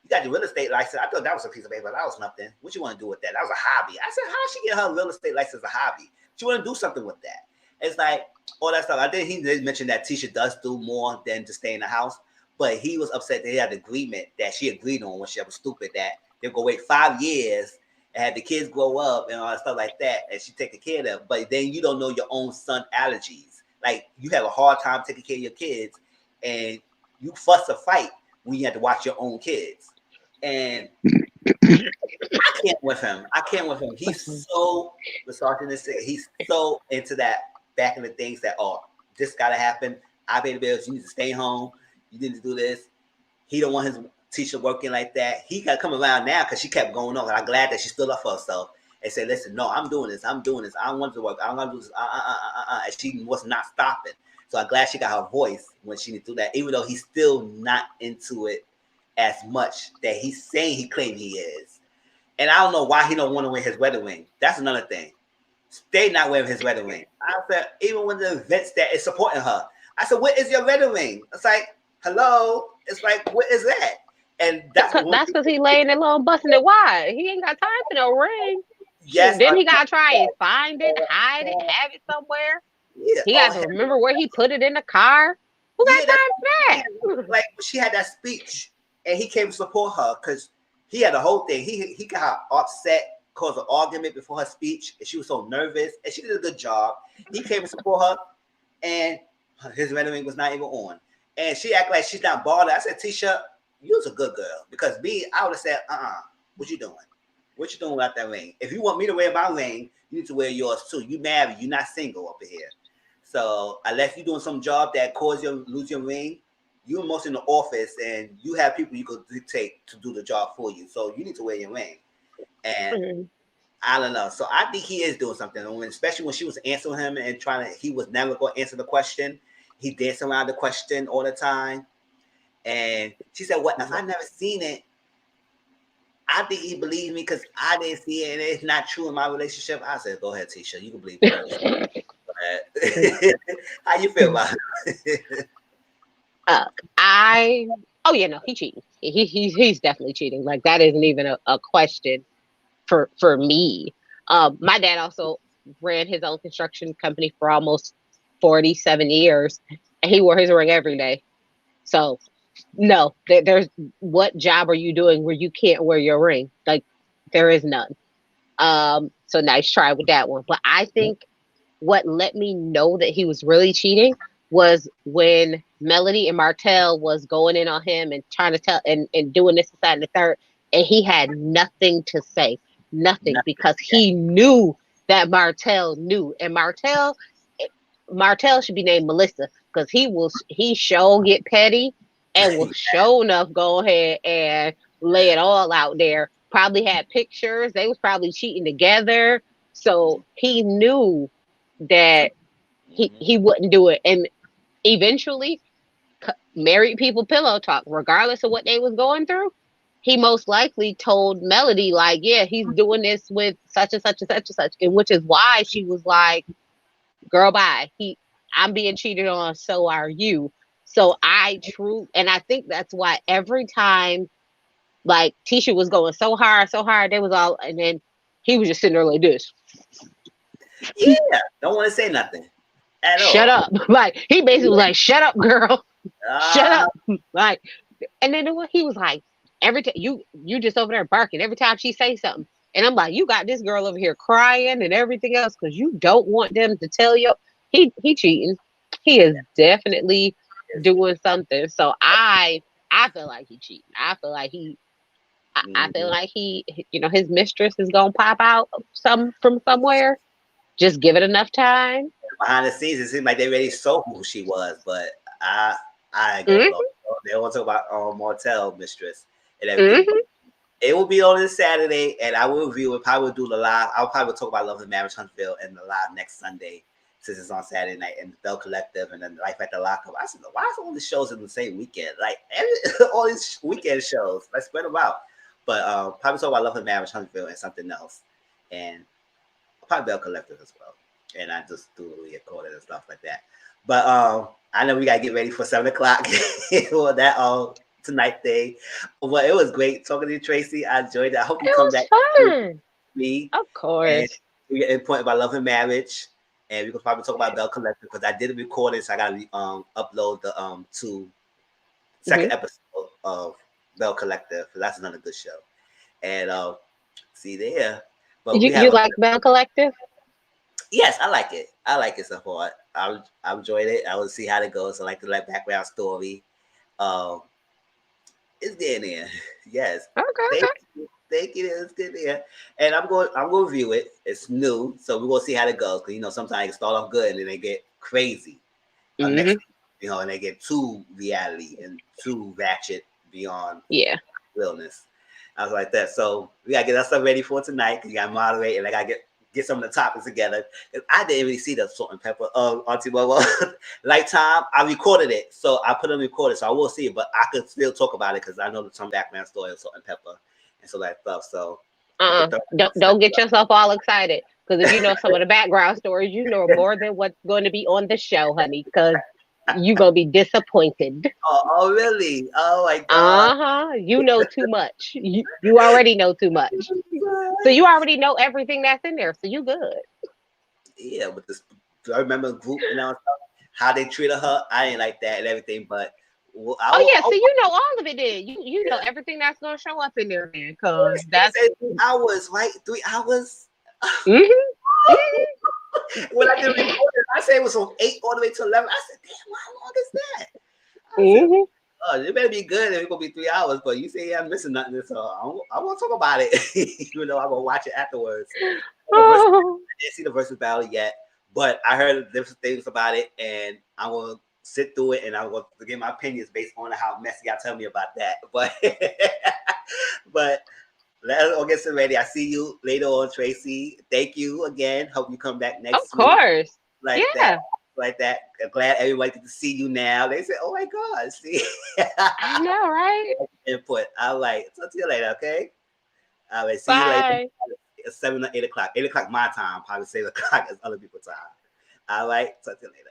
Speaker 1: you got your real estate license. I thought that was a piece of paper. That was nothing. What you want to do with that? That was a hobby. I said, how did she get her real estate license a hobby? She want to do something with that. It's like all that stuff. I think he did mention that Tisha does do more than to stay in the house. But he was upset that he had an agreement that she agreed on when she was stupid, that they'll go wait 5 years and have the kids grow up and all that stuff like that, and she taking care of them. But then you don't know your own son allergies. Like, you have a hard time taking care of your kids, and you fuss a fight when you have to watch your own kids. And I can't with him. I can't with him. He's so misogynistic. He's so into that back in the things that, oh, this gotta happen. I pay the bills. You need to stay home. You need to do this. He don't want his teacher working like that. He got to come around now because she kept going on. And I'm glad that she stood up for herself and said, listen, no, I'm doing this. I'm doing this. I don't want to work. I don't want to do this. And she was not stopping. So I'm glad she got her voice when she did do that, even though he's still not into it as much that he's saying he claimed he is. And I don't know why he don't want to wear his wedding ring. That's another thing. Stay not wearing his wedding ring. I said, even when the events that is supporting her, I said, what is your wedding ring? It's like, hello? It's like, what is that? And that's
Speaker 2: because he laying there long busting it wide. He ain't got time for no ring.
Speaker 1: yes.
Speaker 2: Then he gotta try and find it, hide it, have it somewhere.
Speaker 1: Yeah.
Speaker 2: He got to remember where he put it in the car. Who got time for that?
Speaker 1: Like, she had that speech, and he came to support her because he had a whole thing. He got her upset, caused an argument before her speech, and she was so nervous, and she did a good job. He came to support her, and his wedding ring was not even on. And she acted like she's not bothered. I said, Tisha, you was a good girl. Because me, I would have said, what you doing? What you doing without that ring? If you want me to wear my ring, you need to wear yours too. You married, you're not single up here. So unless you're doing some job that cause you to lose your ring, you're most in the office and you have people you could dictate to do the job for you. So you need to wear your ring. And I don't know. So I think he is doing something. Especially when she was answering him and he was never going to answer the question. He danced around the question all the time. And she said, what if I never seen it? I think he believed me because I didn't see it and it's not true in my relationship. I said, go ahead, Tisha. You can believe me. How you feel about it?
Speaker 2: Oh yeah, no, he cheating. He's definitely cheating. Like, that isn't even a question for me. My dad also ran his own construction company for almost 47 years, and he wore his ring every day. So no, there's what job are you doing where you can't wear your ring? Like, there is none. So nice try with that one. But I think what let me know that he was really cheating was when Melody and Martell was going in on him and trying to tell and doing this, that, and the third, and he had nothing to say. Nothing, because he knew that Martell knew. And Martell should be named Melissa, because he sure get petty and will show enough go ahead and lay it all out there. Probably had pictures. They was probably cheating together. So he knew that he wouldn't do it. And eventually, married people pillow talk, regardless of what they was going through. He most likely told Melody, like, yeah, he's doing this with such and such and such and such. And which is why she was like, girl, bye. I'm being cheated on, so are you. So and I think that's why every time, like, Tisha was going so hard, they was all, and then he was just sitting there like this.
Speaker 1: Yeah, don't want to say nothing at all.
Speaker 2: Shut up. Like, he basically was like, shut up, girl. Shut up. Like, and then he was like, every time you just over there barking every time she say something. And I'm like, you got this girl over here crying and everything else because you don't want them to tell you. He cheating. He is definitely doing something. So I feel like he cheating. I feel like I feel like his mistress is gonna pop out from somewhere. Just give it enough time.
Speaker 1: behind the scenes, it seemed like they already saw who she was, but I ain't gonna
Speaker 2: Hmm.
Speaker 1: blow. They want to talk about Martell Mistress and everything.
Speaker 2: Hmm.
Speaker 1: It will be on this Saturday, and I will review it. Probably do the live. I'll probably talk about Love and Marriage Huntsville and the live next Sunday, since it's on Saturday night, and Bell Collective, and then Life at the Lockup. I said, why is all the shows in the same weekend? Like all these weekend shows, let's spread them out. But probably talk about Love and Marriage Huntsville and something else, and probably Bell Collective as well. And I just do the recording and stuff like that. But I know we gotta get ready for 7 o'clock for that tonight thing. But it was great talking to you, Tracy. I enjoyed it. I hope you
Speaker 2: It
Speaker 1: come
Speaker 2: was
Speaker 1: back to
Speaker 2: fun.
Speaker 1: me
Speaker 2: Of
Speaker 1: and
Speaker 2: course.
Speaker 1: we get in point about Love and Marriage. And we can probably talk about Bell Collective because I did a recording, so I gotta upload the to
Speaker 2: Hmm.
Speaker 1: second episode of Bell Collective. So that's another good show. And see there. But we
Speaker 2: You
Speaker 1: have a
Speaker 2: like Bell Collective?
Speaker 1: yes, I like it. I like it so far. I enjoyed it. I will see how it goes. I like the background story. Um, it's getting there. Yes.
Speaker 2: Okay,
Speaker 1: Thank
Speaker 2: okay.
Speaker 1: you. Thank you. It's good there. And I'm going to review it. It's new, so we're gonna see how it goes. Cause sometimes it start off good and then they get crazy. Next
Speaker 2: Hmm.
Speaker 1: thing, and they get too reality and too ratchet beyond
Speaker 2: Yeah.
Speaker 1: realness. I was like that. So we gotta get that stuff ready for tonight. Cause you gotta moderate and I gotta get some of the topics together. I didn't really see the salt and pepper Auntie Bubba. Lifetime, I recorded it. So I put it on recorder. So I will see it, but I could still talk about it because I know some background story of salt and pepper and so that stuff. So I could
Speaker 2: Don't get yourself all excited because if you know some of the background stories, you know more than what's going to be on the show, honey. Because you gonna be disappointed.
Speaker 1: oh, really? Oh my god.
Speaker 2: Uh-huh. You know too much. You already know too much. So you already know everything that's in there. So you good.
Speaker 1: Yeah, with this I remember the group and how they treated her. I ain't like that and everything, but well,
Speaker 2: Oh yeah, so you know all of it then. You know everything that's gonna show up in there then. Cause
Speaker 1: they
Speaker 2: that's
Speaker 1: said 3 hours, right? 3 hours.
Speaker 2: hmm.
Speaker 1: When I did recording, I said it was from 8 all the way to 11. I said, damn, how long is that? I said,
Speaker 2: Hmm.
Speaker 1: oh, it better be good if it's gonna be 3 hours. But you say I'm missing nothing, so I won't talk about it. Even though I'm gonna watch it afterwards.
Speaker 2: Oh.
Speaker 1: I didn't see the versus battle yet, but I heard different things about it, and I will sit through it, and I will give my opinions based on how messy y'all tell me about that. But but let's all get ready. I see you later on, Tracy. Thank you again. Hope you come back
Speaker 2: Of
Speaker 1: next week
Speaker 2: course.
Speaker 1: like that.
Speaker 2: Yeah.
Speaker 1: Like that. I'm glad everybody get to see you now. They say, "Oh my God, see."
Speaker 2: I know, right?
Speaker 1: Input. All right. Talk to you later. Okay. All right. See you later.
Speaker 2: Bye.
Speaker 1: 7 or 8 o'clock. 8 o'clock my time. Probably 7 o'clock is other people's time. All right. Talk to you later.